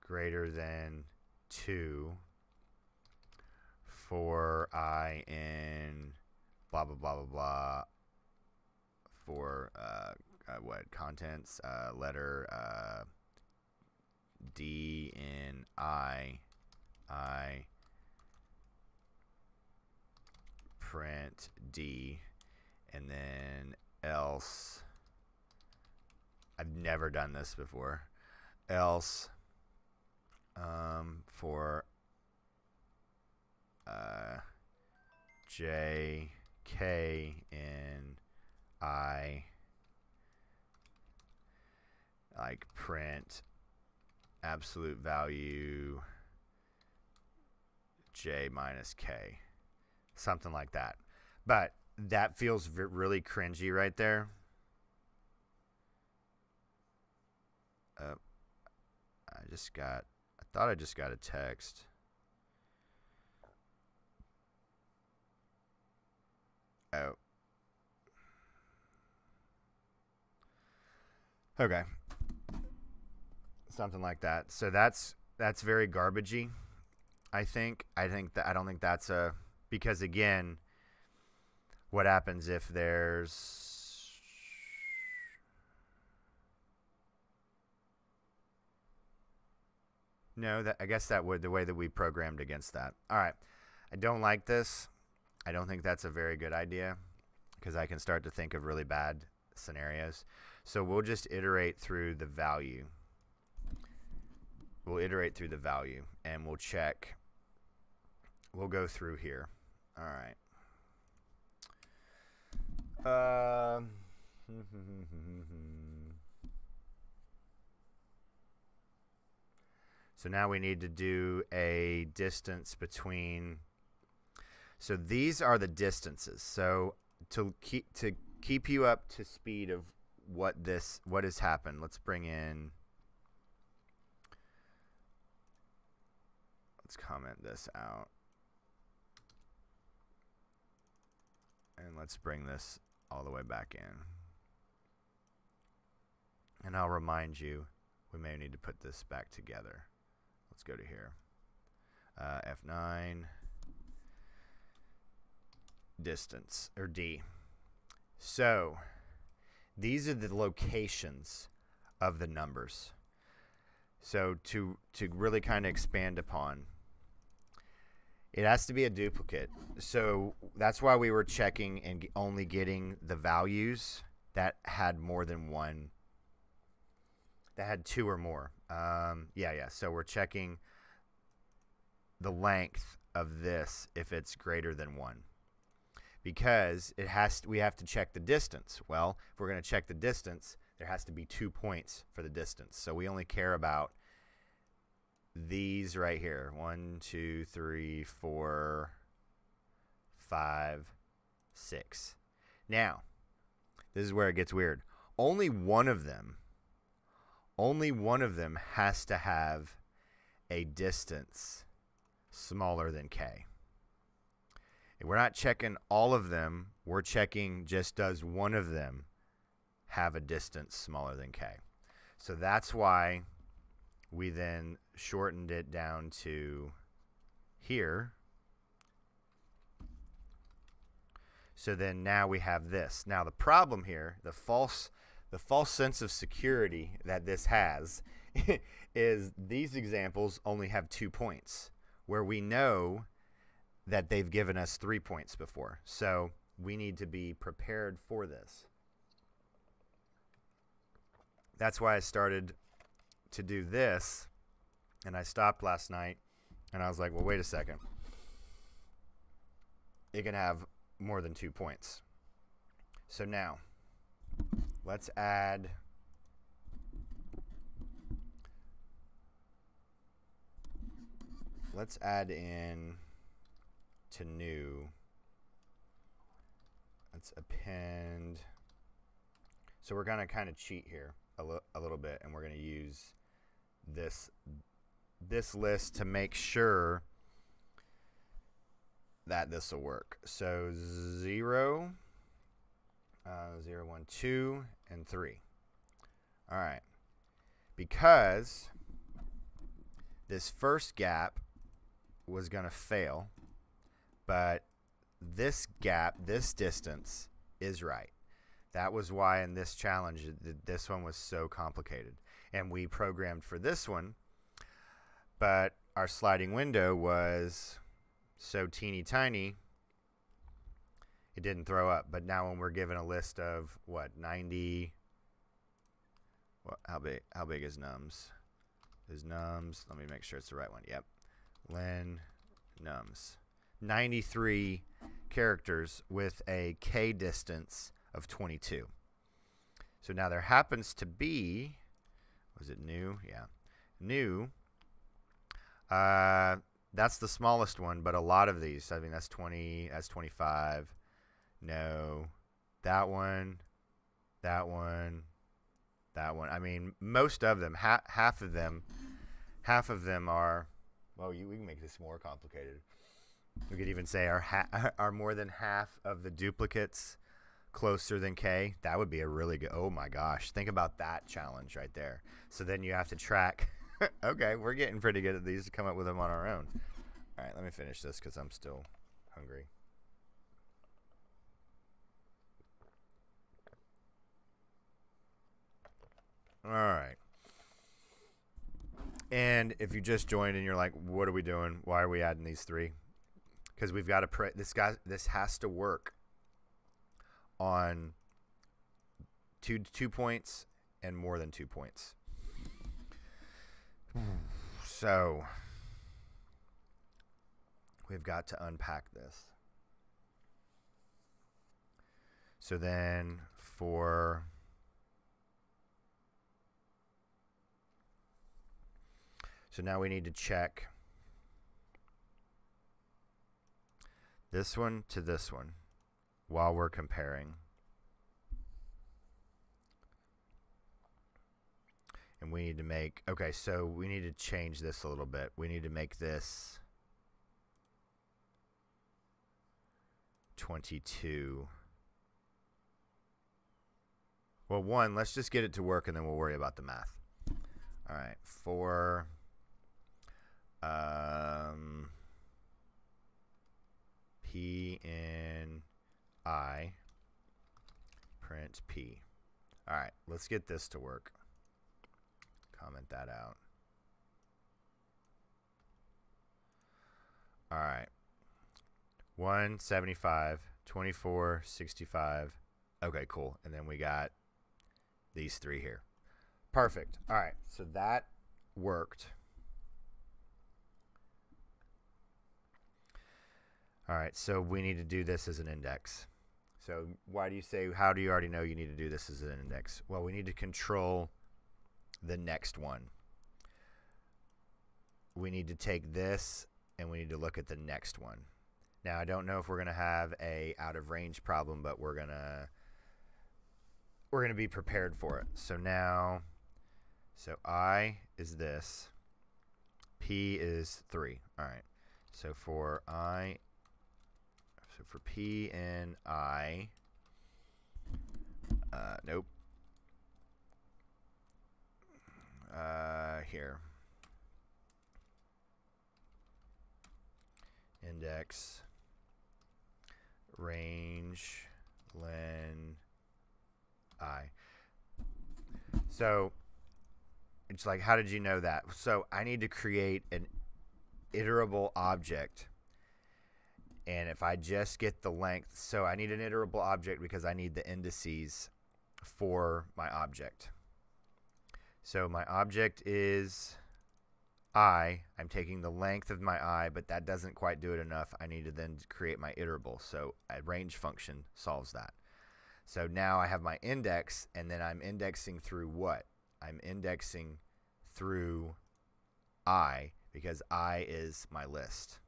greater than 2 for I in blah blah blah blah blah for what contents letter D in I print D, and then else. I've never done this before. Else for J K in I, like print absolute value J minus K, something like that. But that feels really cringy right there. I thought I just got a text. Oh. Okay. Something like that. So that's very garbagey, I think. I don't think that's a, because again, what happens if there's no, that I guess that would, the way that we programmed against that. All right. I don't like this. I don't think that's a very good idea, because I can start to think of really bad scenarios. So we'll just iterate through the value. We'll iterate through the value and we'll check. We'll go through here. All right. So now we need to do a distance between. So these are the distances. So to keep you up to speed of what has happened, let's bring in. Let's comment this out. And let's bring this all the way back in. And I'll remind you, we may need to put this back together. Let's go to here. F9. Distance, or D. So these are the locations of the numbers. So to really kind of expand upon, it has to be a duplicate. So that's why we were checking and only getting the values that had more than one, that had two or more. Yeah. So we're checking the length of this if it's greater than 1. Because we have to check the distance. Well, if we're going to check the distance, there has to be 2 points for the distance. So we only care about these right here. 1, 2, 3, 4, 5, 6. Now, this is where it gets weird. Only one of them has to have a distance smaller than k. We're not checking all of them. We're checking just does one of them have a distance smaller than k. So that's why we then shortened it down to here. So then now we have this. Now the problem here, the false sense of security that this has is these examples only have 2 points, where we know that they've given us 3 points before. So we need to be prepared for this. That's why I started to do this, and I stopped last night, and I was like, well, wait a second. It can have more than 2 points. So now, let's add in to new. Let's append. So we're going to kind of cheat here a little bit, and we're going to use this list to make sure that this will work. So 0, 0, 1, 2, and 3. All right. Because this first gap was going to fail, but this gap, this distance, is right. That was why in this challenge, this one was so complicated. And we programmed for this one, but our sliding window was so teeny tiny, it didn't throw up. But now when we're given a list of, what, 90, how big is nums? Is nums, let me make sure it's the right one. Yep. Len nums. 93 characters with a k distance of 22. So now there happens to be, was it new? Yeah. New. That's the smallest one, but a lot of these, I mean, that's 20, that's 25. No. That one. That one. That one. I mean, most of them, half of them are, well, we can make this more complicated. We could even say are more than half of the duplicates closer than k. That would be a really good, oh my gosh, think about that challenge right there. So then you have to track. Okay, we're getting pretty good at these to come up with them on our own. All right, let me finish this because I'm still hungry. All right. And if you just joined and you're like, what are we doing? Why are we adding these 3? Because we've got to this has to work on two points and more than 2 points. So we've got to unpack this. So then so now we need to check this one to this one while we're comparing. And we need to make, okay, so we need to change this a little bit. We need to make this 22. Well, let's just get it to work and then we'll worry about the math. All right, for P in I, print P. All right, let's get this to work. Comment that out. All right. 175, 24, 65, Okay, cool. And then we got these three here. Perfect. All right, so that worked. All right, so we need to do this as an index. So why do you say, how do you already know you need to do this as an index? Well, we need to control the next one. We need to take this and we need to look at the next one. Now, I don't know if we're going to have a out of range problem, but we're going to be prepared for it. So now, so I is this, P is 3. All right. So for P and I, nope. Here. Index, range, len, I. So it's like, how did you know that? So I need to create an iterable object. And if I just get the length, so I need an iterable object because I need the indices for my object. So my object is I. I'm taking the length of my I, but that doesn't quite do it enough. I need to then create my iterable. So a range function solves that. So now I have my index, and then I'm indexing through what? I'm indexing through I, because I is my list.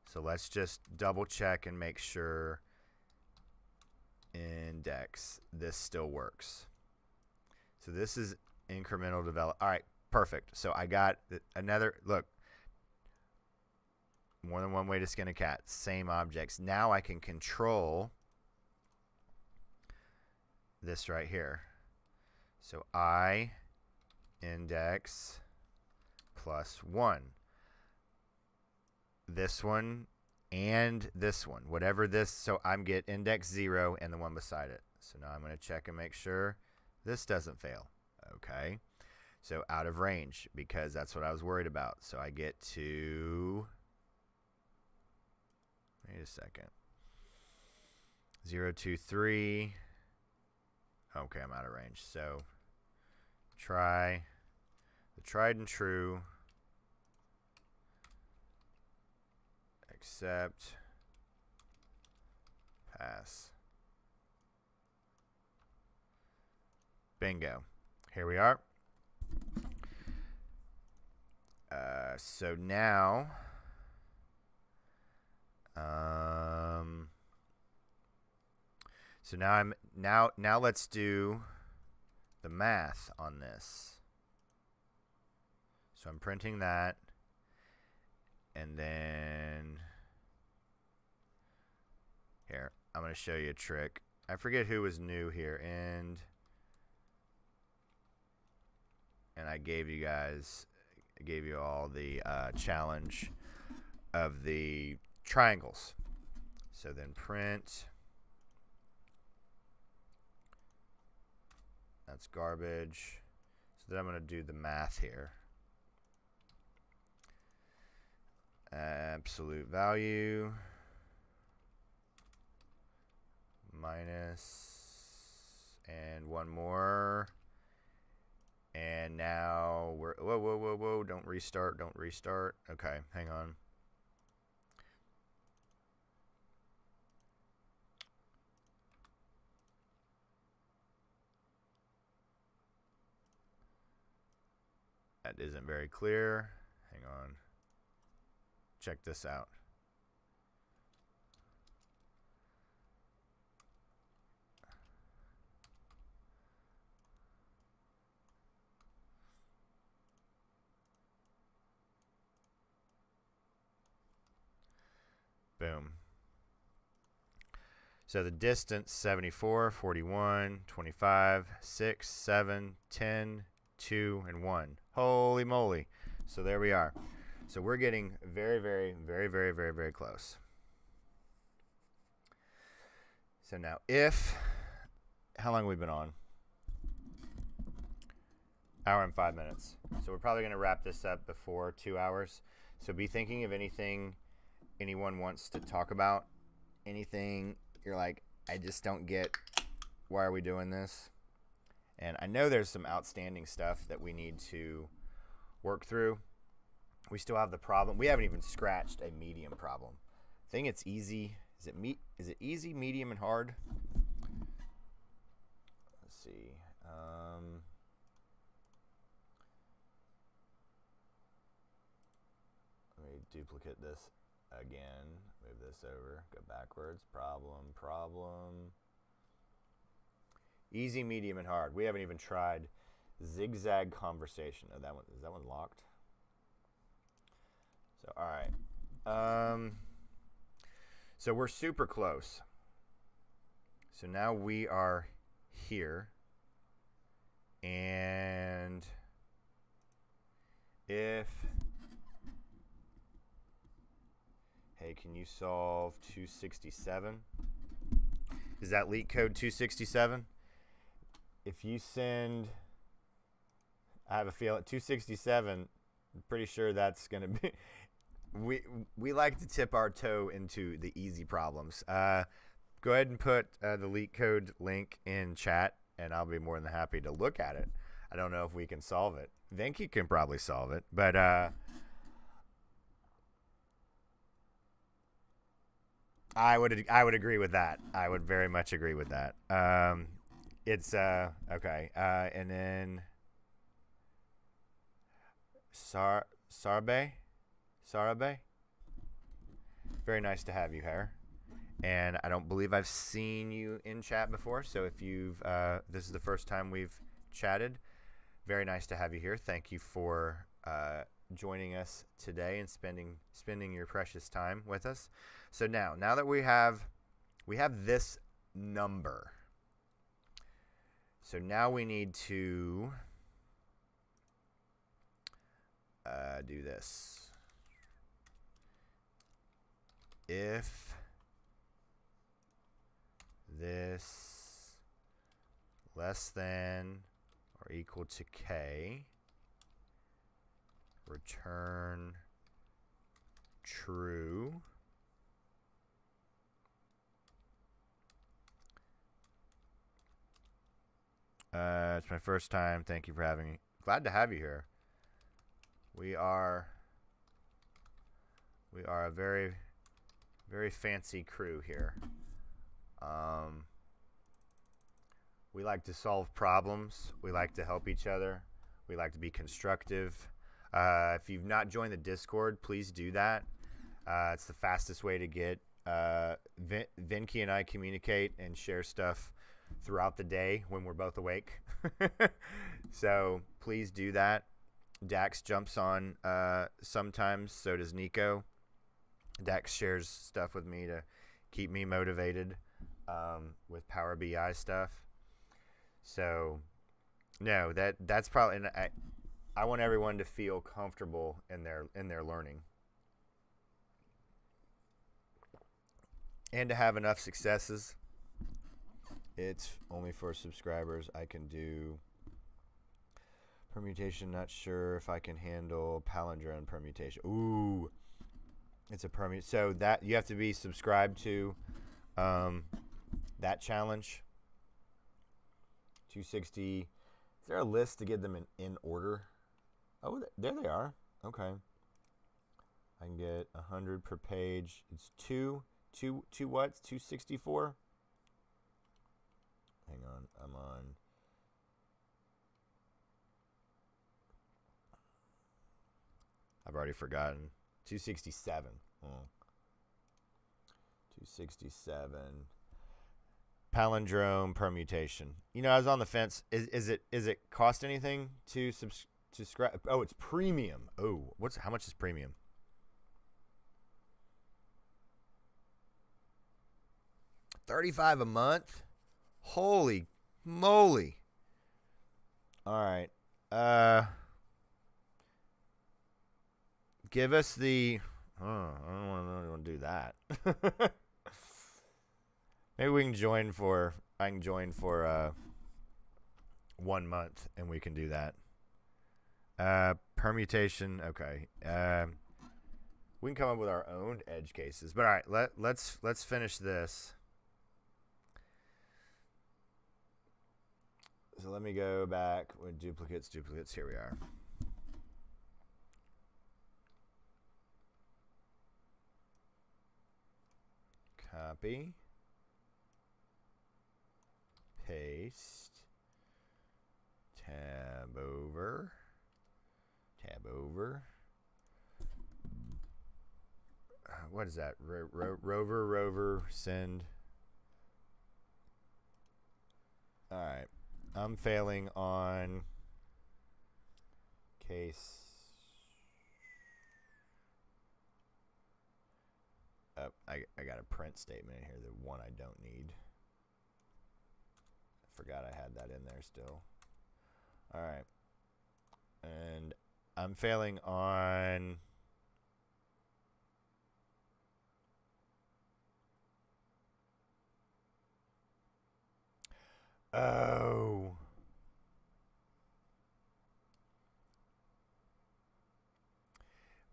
So let's just double check and make sure index, this still works. So this is incremental develop. All right, perfect. So I got another, look, more than one way to skin a cat, same objects. Now I can control this right here. So I index plus 1. This one and this one, whatever this, so I'm get index 0 and the one beside it. So now I'm going to check and make sure this doesn't fail. Okay, so out of range, because that's what I was worried about. So I get to, wait a second, 0, 2, 3. Okay, I'm out of range. So try the tried and true, accept, pass. Bingo. Here we are. So now, now let's do the math on this. So I'm printing that, and then here I'm going to show you a trick. I forget who was new here, and I gave you all the challenge of the triangles. So then print, that's garbage. So then I'm going to do the math here. Absolute value minus, and one more. And now we're, whoa, don't restart. Okay, hang on. That isn't very clear. Hang on. Check this out. Boom. So the distance, 74, 41, 25, 6, 7, 10, 2, and 1. Holy moly. So there we are. So we're getting very, very, very, very, very, very close. So now how long have we been on? Hour and 5 minutes. So we're probably going to wrap this up before 2 hours. So be thinking of anything anyone wants to talk about. Anything you're like, I just don't get why are we doing this? And I know there's some outstanding stuff that we need to work through. We still have the problem. We haven't even scratched a medium problem. I think it's easy. Is it easy, medium, and hard? Let's see. Let me duplicate this again. Move this over. Go backwards. Problem. Easy, medium, and hard. We haven't even tried zigzag conversation. Oh, is that one locked? So, all right. So we're super close. So now we are here. And if, hey, can you solve 267? Is that Leetcode 267? If you send, I have a feeling 267, I'm pretty sure that's going to be, we like to tip our toe into the easy problems. Go ahead and put the Leetcode link in chat, and I'll be more than happy to look at it. I don't know if we can solve it. Venki can probably solve it, but I would agree with that. I would very much agree with that. It's okay. And then Sarabe. Very nice to have you here. And I don't believe I've seen you in chat before. So if you've this is the first time we've chatted, very nice to have you here. Thank you for joining us today and spending your precious time with us. So now that we have this number. So now we need to do this. If this less than or equal to k, return true. It's my first time. Thank you for having me. Glad to have you here. We are a very, very fancy crew here. We like to solve problems. We like to help each other. We like to be constructive. If you've not joined the Discord, please do that. It's the fastest way to get. Venki and I communicate and share stuff throughout the day when we're both awake. So please do that. Dax jumps on sometimes. So does Nico. Dax shares stuff with me to keep me motivated with Power BI stuff. So no, that's probably, and I want everyone to feel comfortable in their learning and to have enough successes. It's only for subscribers. I can do permutation. Not sure if I can handle palindrome permutation. Ooh, it's a permute. So that you have to be subscribed to that challenge. 260. Is there a list to get them in order? Oh, there they are. Okay. I can get 100 per page. It's two what? 264. Hang on, I'm on. I've already forgotten. 267. 267. Palindrome permutation. You know, I was on the fence. Is it cost anything to subscribe? Oh, it's premium. Oh, how much is premium? $35 a month. Holy moly. All right. Give us the I don't want to do that. Maybe we can join for 1 month and we can do that. Permutation, okay. We can come up with our own edge cases. But all right, let's finish this. So let me go back with duplicates. Here we are. Copy. Paste. Tab over. What is that? Rover, send. All right. I'm failing on case. I got a print statement in here, the one I don't need. I forgot I had that in there still. All right. And I'm failing on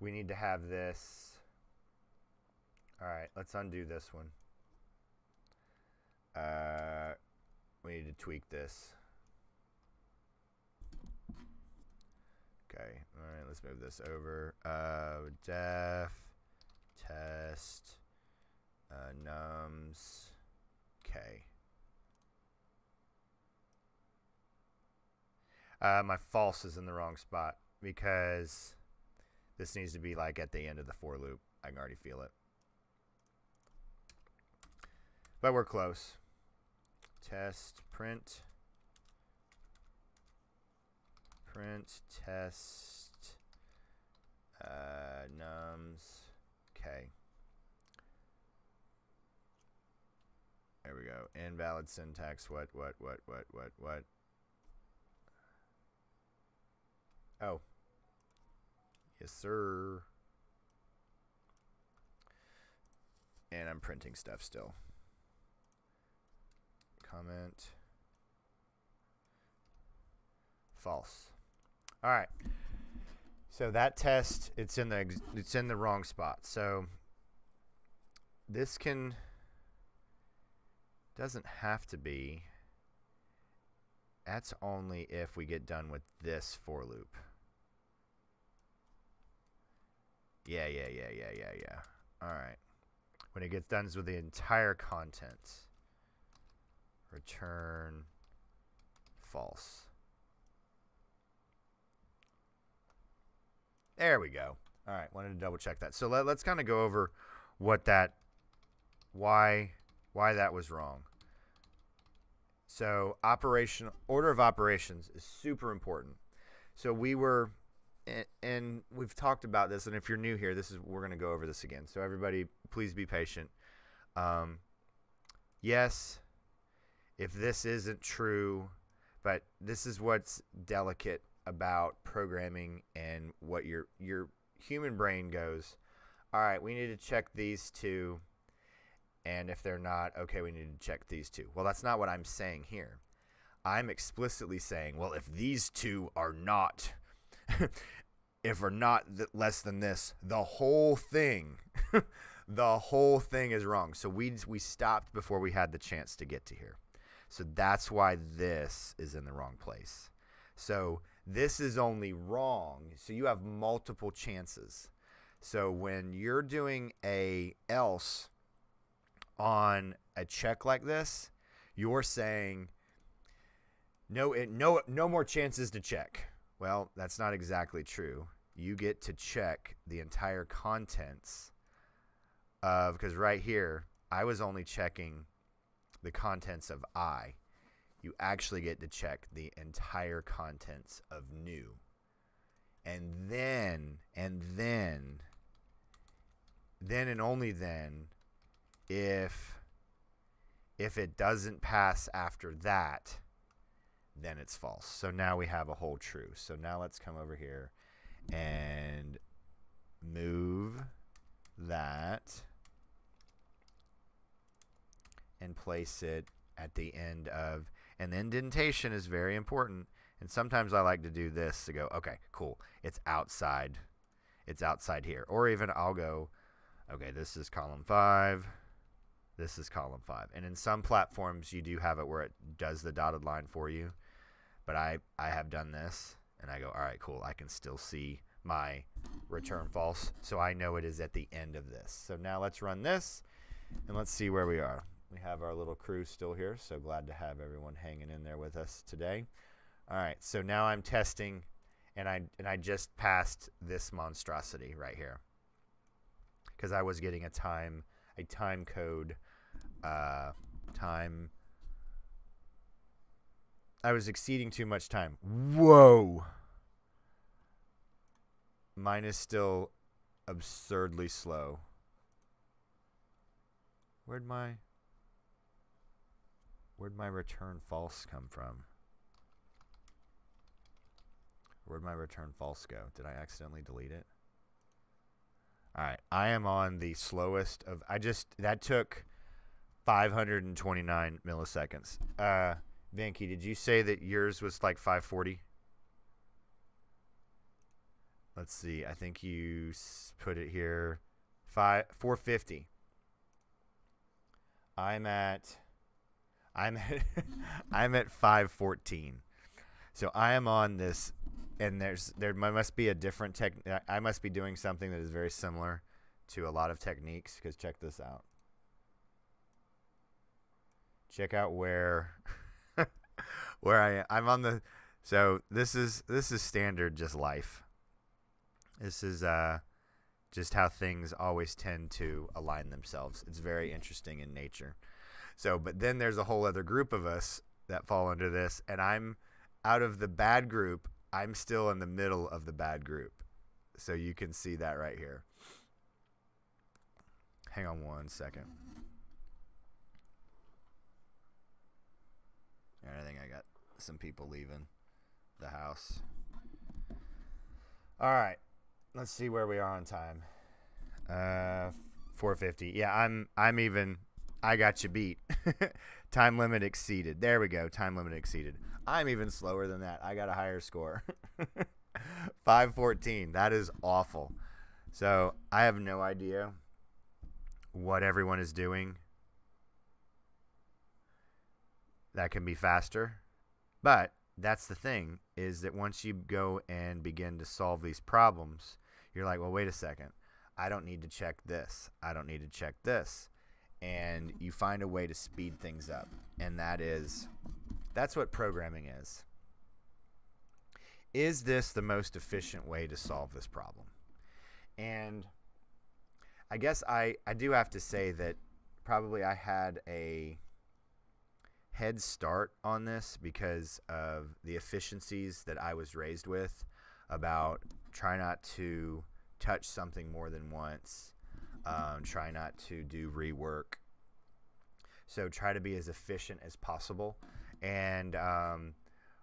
we need to have this. All right, let's undo this one. We need to tweak this. Okay, all right, let's move this over. Def, test, nums, okay. My false is in the wrong spot because this needs to be like at the end of the for loop. I can already feel it. But we're close. Test, print, test, nums, okay. There we go. Invalid syntax, what? Oh. Yes, sir. And I'm printing stuff still. Comment. False. All right. So that test, it's in the wrong spot. So this doesn't have to be. That's only if we get done with this for loop. Yeah. All right. When it gets done with the entire content, return false. There we go. All right, wanted to double check that. So let's kind of go over why that was wrong. So order of operations is super important. So and we've talked about this, and if you're new here, we're going to go over this again. So everybody, please be patient. Yes, if this isn't true, but this is what's delicate about programming and what your human brain goes, all right, we need to check these two, and if they're not, okay, we need to check these two. Well, that's not what I'm saying here. I'm explicitly saying, well, if these two are not if are not less than this, the whole thing is wrong. So we stopped before we had the chance to get to here. So that's why this is in the wrong place. So this is only wrong. So you have multiple chances. So when you're doing a else on a check like this, you're saying no more chances to check. Well, that's not exactly true. You get to check the entire contents of, because right here, I was only checking the contents of I. You actually get to check the entire contents of new. And then and only then, if it doesn't pass after that, then it's false. So now we have a whole true. So now let's come over here and move that and place it at the end of, and the indentation is very important. And sometimes I like to do this to go, okay, cool. It's outside here. Or even I'll go, okay, this is column 5. This is column 5. And in some platforms, you do have it where it does the dotted line for you. but I have done this, and I go, all right, cool. I can still see my return false, so I know it is at the end of this. So now let's run this, and let's see where we are. We have our little crew still here, so glad to have everyone hanging in there with us today. All right, so now I'm testing, and I just passed this monstrosity right here because I was getting a time code time. I was exceeding too much time. Whoa! Mine is still absurdly slow. Where'd my return false come from? Where'd my return false go? Did I accidentally delete it? All right, I am on the slowest of. That took 529 milliseconds. Vinky, did you say that yours was like 540? Let's see. I think you put it here. 450. I'm at I'm at 514. So I am on this, and there must be a different I must be doing something that is very similar to a lot of techniques, because check this out. Check out where I'm on the. So this is standard, just life. This is just how things always tend to align themselves. It's very interesting in nature. So, but then there's a whole other group of us that fall under this, and I'm out of the bad group. I'm still in the middle of the bad group. So you can see that right here. Hang on one second. I think I got some people leaving the house. All right. Let's see where we are on time. 450. Yeah, I got you beat. Time limit exceeded. There we go. Time limit exceeded. I'm even slower than that. I got a higher score. 514. That is awful. So I have no idea what everyone is doing that can be faster. But that's the thing, is that once you go and begin to solve these problems, you're like, well, wait a second. I don't need to check this. I don't need to check this. And you find a way to speed things up. And that's what programming is. Is this the most efficient way to solve this problem? And I guess I do have to say that probably I had a head start on this because of the efficiencies that I was raised with about try not to touch something more than once, try not to do rework. So try to be as efficient as possible. And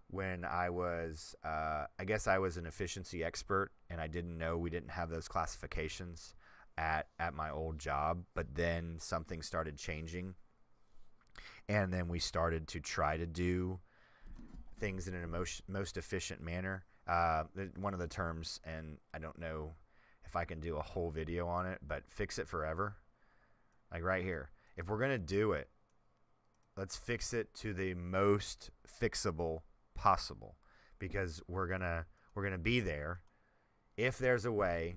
when I was, I guess I was an efficiency expert, and I didn't know we didn't have those classifications at my old job. But then something started changing, and then we started to try to do things in a most efficient manner. One of the terms, and I don't know if I can do a whole video on it, but fix it forever. Like right here. If we're going to do it, let's fix it to the most fixable possible, because we're going to be there if there's a way.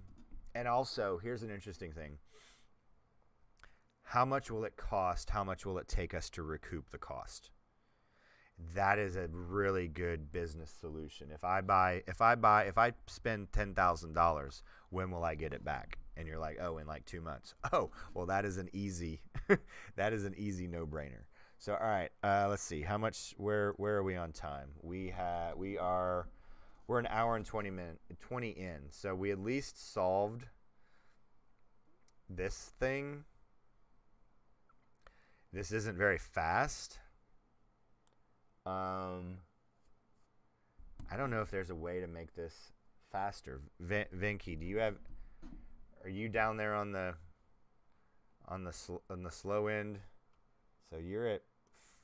And also, here's an interesting thing. How much will it cost? How much will it take us to recoup the cost? That is a really good business solution. If I spend $10,000, when will I get it back? And you're like, oh, in like 2 months. Oh, well, that is an easy no-brainer. So, all right, let's see. How much? Where are we on time? We're an hour and 20 in. So we at least solved this thing. This isn't very fast. I don't know if there's a way to make this faster. Vinky, are you down there on the slow end? So you're at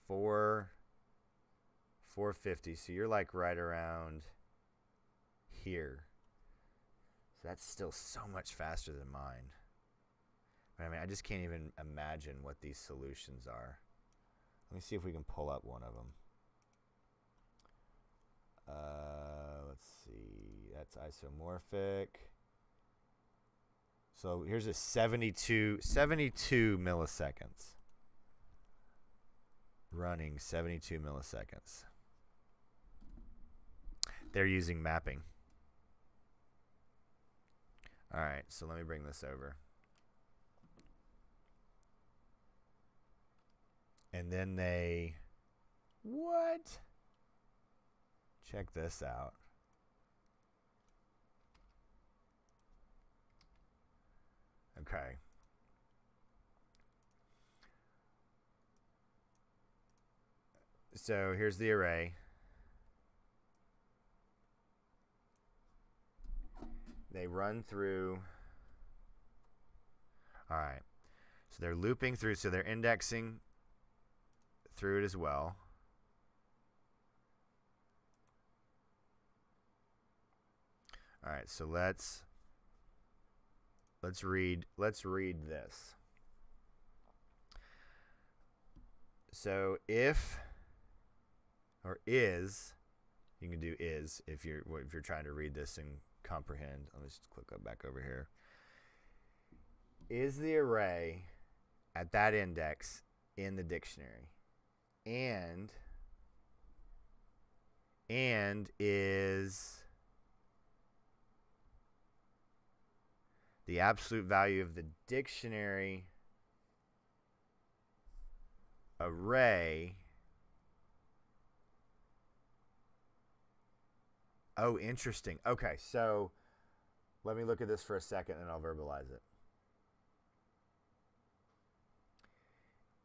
450. So you're like right around here. So that's still so much faster than mine. But I mean, I just can't even imagine what these solutions are. Let me see if we can pull up one of them. Let's see. That's isomorphic. So here's a 72 milliseconds. Running 72 milliseconds. They're using mapping. All right, so let me bring this over. And then they, what? Check this out. Okay. So here's the array. They run through. All right. So they're looping through. So they're indexing through it as well. All right. So let's read this. So if or is, you can do is if you're trying to read this and comprehend. Let me just click back over here. Is the array at that index in the dictionary? And is the absolute value of the dictionary array. Oh, interesting. Okay, so let me look at this for a second and I'll verbalize it.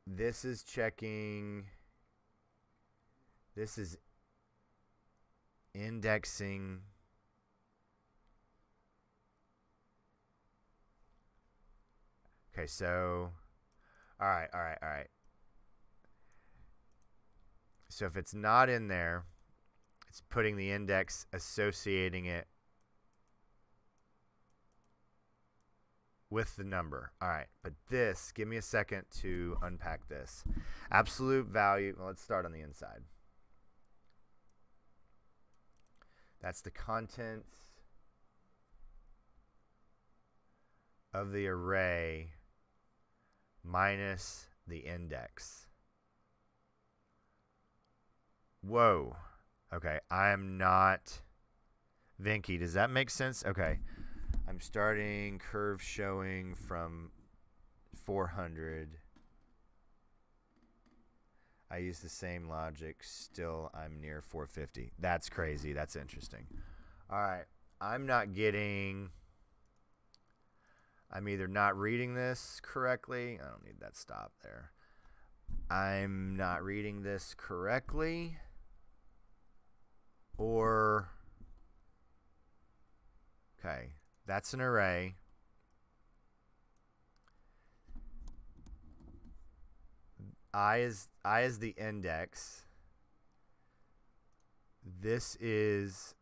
This is checking. This is indexing. Okay, so all right. So if it's not in there, it's putting the index, associating it with the number. All right, but this, give me a second to unpack this. Absolute value, well, let's start on the inside. That's the contents of the array minus the index. Whoa. Okay, I am not Vinky. Does that make sense? Okay. I'm starting curve showing from 400. I use the same logic. Still, I'm near 450. That's crazy. That's interesting. All right. I'm either not reading this correctly. I don't need that stop there. I'm not reading this correctly. Or, okay, that's an array. I is the index. This is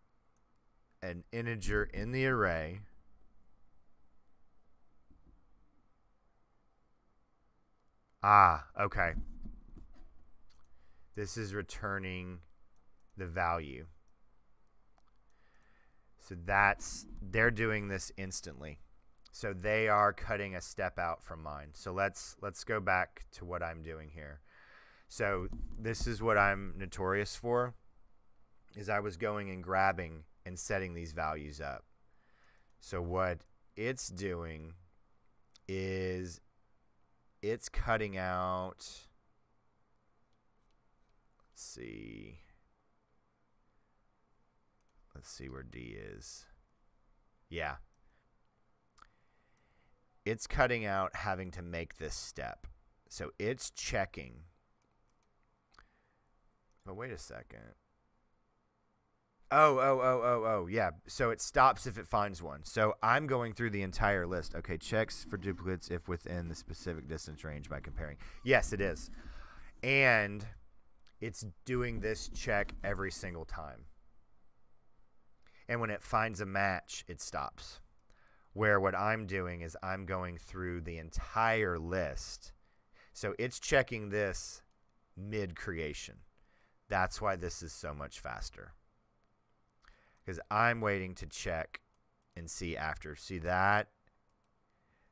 an integer in the array. Ah, okay. This is returning the value. So they're doing this instantly. So they are cutting a step out from mine. So let's go back to what I'm doing here. So this is what I'm notorious for, is I was going and grabbing and setting these values up. So what it's doing is it's cutting out, let's see where D is. Yeah. It's cutting out having to make this step. So it's checking. But wait a second. Oh, yeah. So it stops if it finds one. So I'm going through the entire list. Okay, checks for duplicates if within the specific distance range by comparing. Yes, it is. And it's doing this check every single time. And when it finds a match, it stops. Where what I'm doing is I'm going through the entire list. So it's checking this mid-creation. That's why this is so much faster. because I'm waiting to check and see after. See that?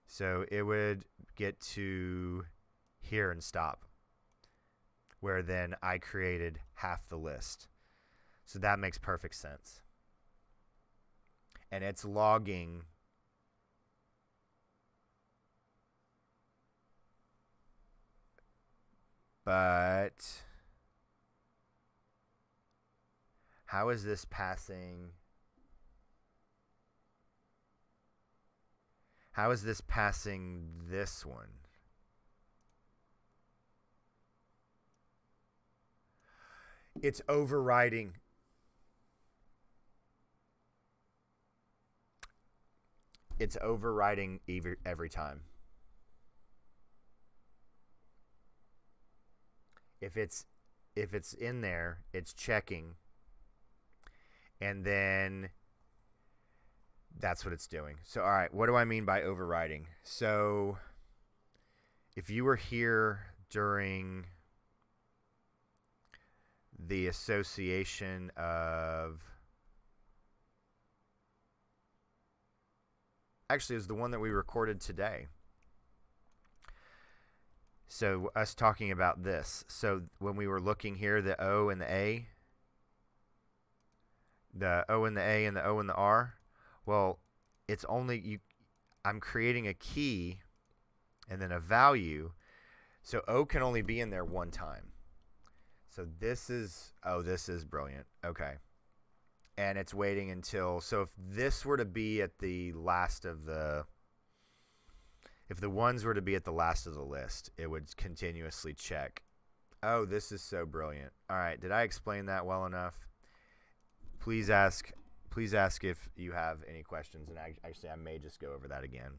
So it would get to here and stop, where then I created half the list. So that makes perfect sense. And it's logging but how is this passing? How is this passing this one? It's overriding. It's overriding every time. If it's in there, it's checking, and then that's what it's doing. So, all right, what do I mean by overriding? So, if you were here during the association of, actually, it was the one that we recorded today. So us talking about this. So when we were looking here, the O and the A, the O and the A and the O and the R, well, it's only I'm creating a key and then a value. So O can only be in there one time. So this is brilliant. Okay. And it's waiting until, so if this were to be at the last of the, if the ones were to be at the last of the list, it would continuously check. Oh, this is so brilliant. All right, did I explain that well enough? Please ask if you have any questions, and actually I may just go over that again.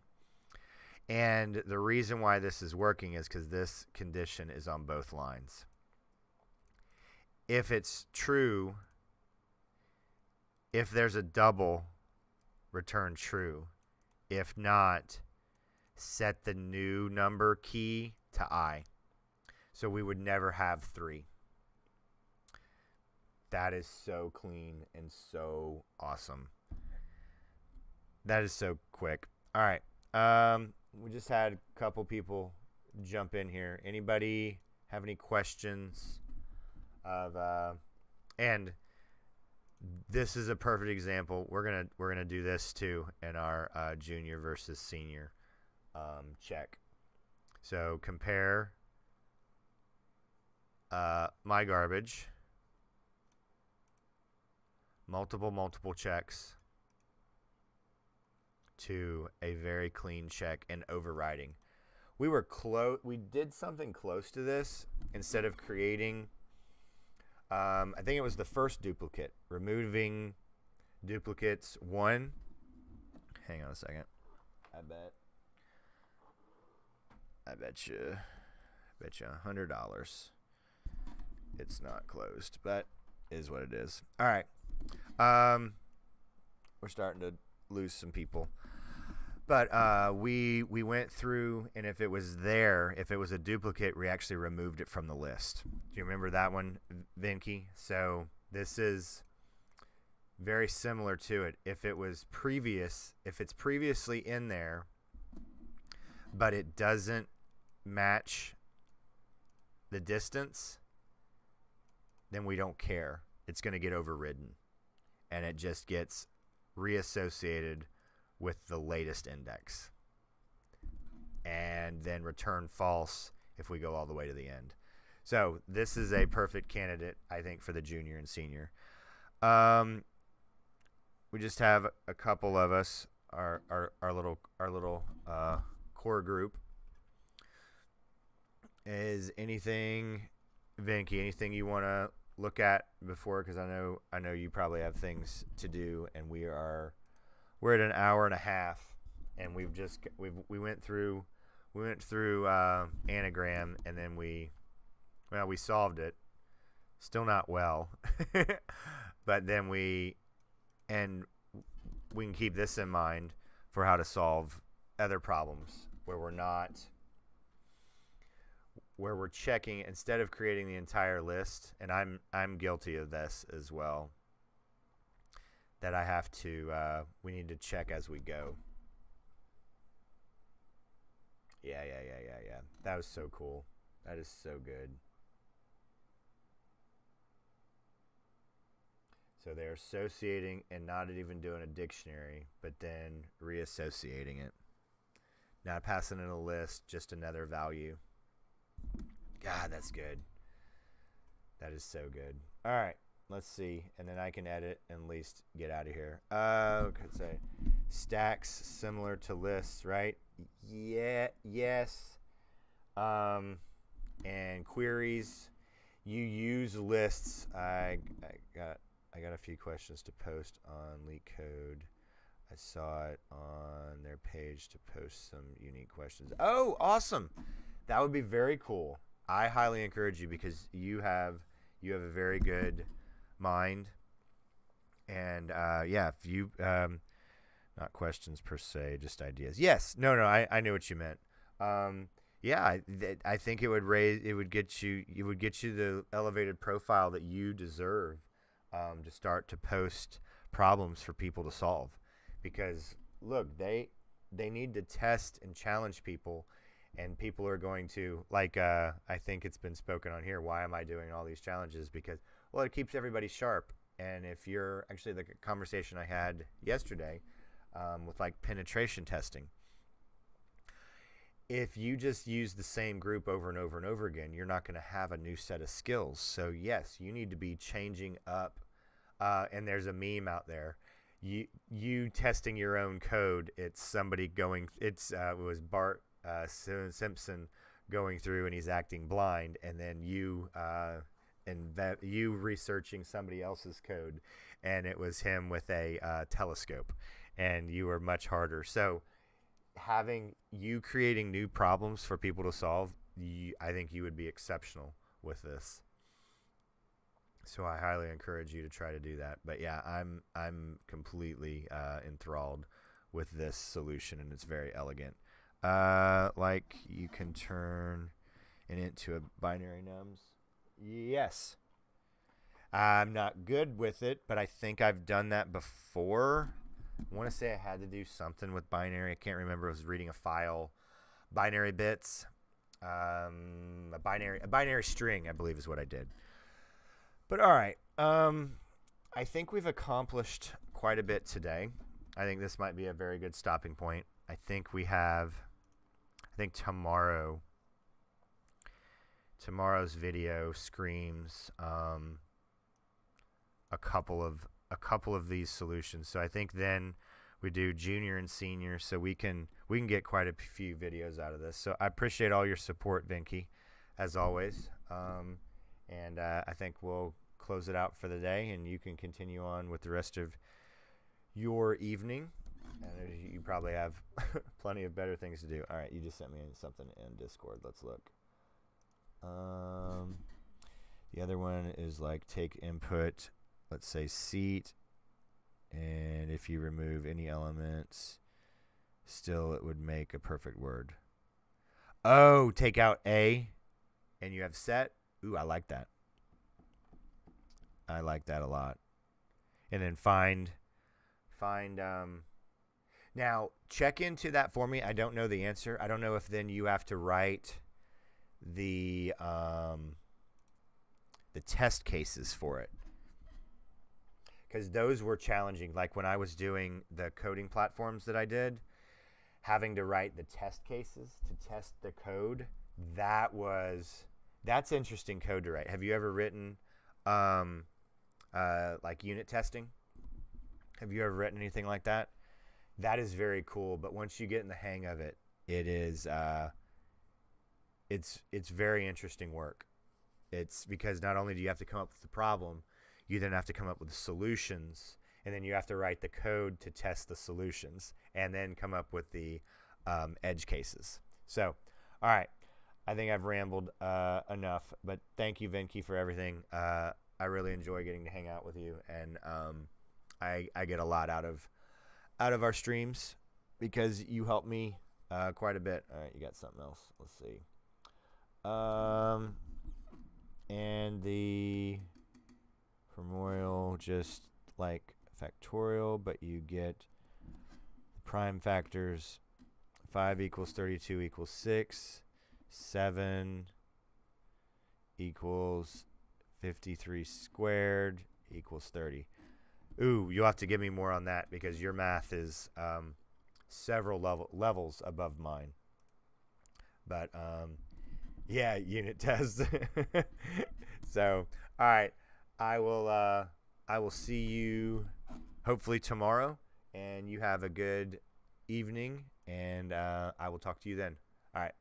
And the reason why this is working is because this condition is on both lines. If it's true, if there's a double, return true. If not, set the new number key to I. So we would never have 3. That is so clean and so awesome. That is so quick. All right. We just had a couple people jump in here. Anybody have any questions of and this is a perfect example. We're gonna do this too in our junior versus senior check. So compare my garbage, multiple checks to a very clean check and overriding. We were close. We did something close to this instead of creating. I think it was the first duplicate, removing duplicates 1. Hang on a second. I bet you $100. It's not closed, but is what it is. All right. We're starting to lose some people. But we went through, and if it was there, if it was a duplicate, we actually removed it from the list. Do you remember that one, Vinky? So this is very similar to it. If it's previously in there, but it doesn't match the distance, then we don't care. It's going to get overridden, and it just gets reassociated with the latest index, and then return false if we go all the way to the end. So this is a perfect candidate, I think, for the junior and senior. We just have a couple of us, our little core group. Is anything, Vinky, anything you want to look at before? Because I know you probably have things to do, and we're at an hour and a half, and we went through Anagram, and then we solved it, still not well, but then we can keep this in mind for how to solve other problems where we're checking instead of creating the entire list, and I'm guilty of this as well. that I have to, we need to check as we go. Yeah. That was so cool. That is so good. So they're associating and not even doing a dictionary, but then reassociating it. Not passing in a list, just another value. God, that's good. That is so good. All right, let's see. And then I can edit and at least get out of here. Could say stacks similar to lists, right? Yeah, yes. And queries. You use lists. I got a few questions to post on Leetcode. I saw it on their page to post some unique questions. Oh, awesome. That would be very cool. I highly encourage you because you have a very good mind. And yeah, if you not questions per se, just ideas. Yes. No, I knew what you meant. Yeah, I think it would get you the elevated profile that you deserve to start to post problems for people to solve. Because look, they need to test and challenge people, and people are going to, like, I think it's been spoken on here, why am I doing all these challenges? Because, well, it keeps everybody sharp. And if you're actually, the conversation I had yesterday with like penetration testing, if you just use the same group over and over and over again, you're not going to have a new set of skills. So yes, you need to be changing up. And there's a meme out there. You testing your own code. It's somebody going. It was Bart Simpson going through, and he's acting blind, and then you researching somebody else's code, and it was him with a telescope, and you were much harder. So having you creating new problems for people to solve, I think you would be exceptional with this. So I highly encourage you to try to do that. But yeah, I'm completely enthralled with this solution, and it's very elegant. Like you can turn it into a binary nums. Yes. I'm not good with it, but I think I've done that before. I want to say I had to do something with binary. I can't remember. I was reading a file, binary bits, a binary string, I believe is what I did. But all right, I think we've accomplished quite a bit today. I think this might be a very good stopping point. I think tomorrow's video screams a couple of these solutions. So I think then we do junior and senior, so we can get quite a few videos out of this. So I appreciate all your support, Vinky, as always. And I think we'll close it out for the day, and you can continue on with the rest of your evening. And you probably have plenty of better things to do. All right, you just sent me something in Discord. Let's look. The other one is like take input, let's say seat, and if you remove any elements, still it would make a perfect word. Oh, take out A, and you have set. Ooh, I like that. I like that a lot. And then find. Now check into that for me. I don't know the answer. I don't know if then you have to write the test cases for it, because those were challenging. Like when I was doing the coding platforms that I did, having to write the test cases to test the code, that's interesting code to write. Have you ever written like unit testing? Have you ever written anything like that? That is very cool. But once you get in the hang of it, it is it's very interesting work. It's because not only do you have to come up with the problem, you then have to come up with the solutions, and then you have to write the code to test the solutions, and then come up with the edge cases. So, all right. I think I've rambled enough, but thank you, Vinky, for everything. I really enjoy getting to hang out with you, and I get a lot out of our streams because you help me quite a bit. All right, you got something else. Let's see. And the memorial, just like factorial, but you get prime factors. 5 equals 32 equals 6. 7 equals 53 squared equals 30. Ooh, you'll have to give me more on that because your math is several levels above mine. But yeah, unit test. So, all right, I will see you hopefully tomorrow, and you have a good evening, and I will talk to you then. All right.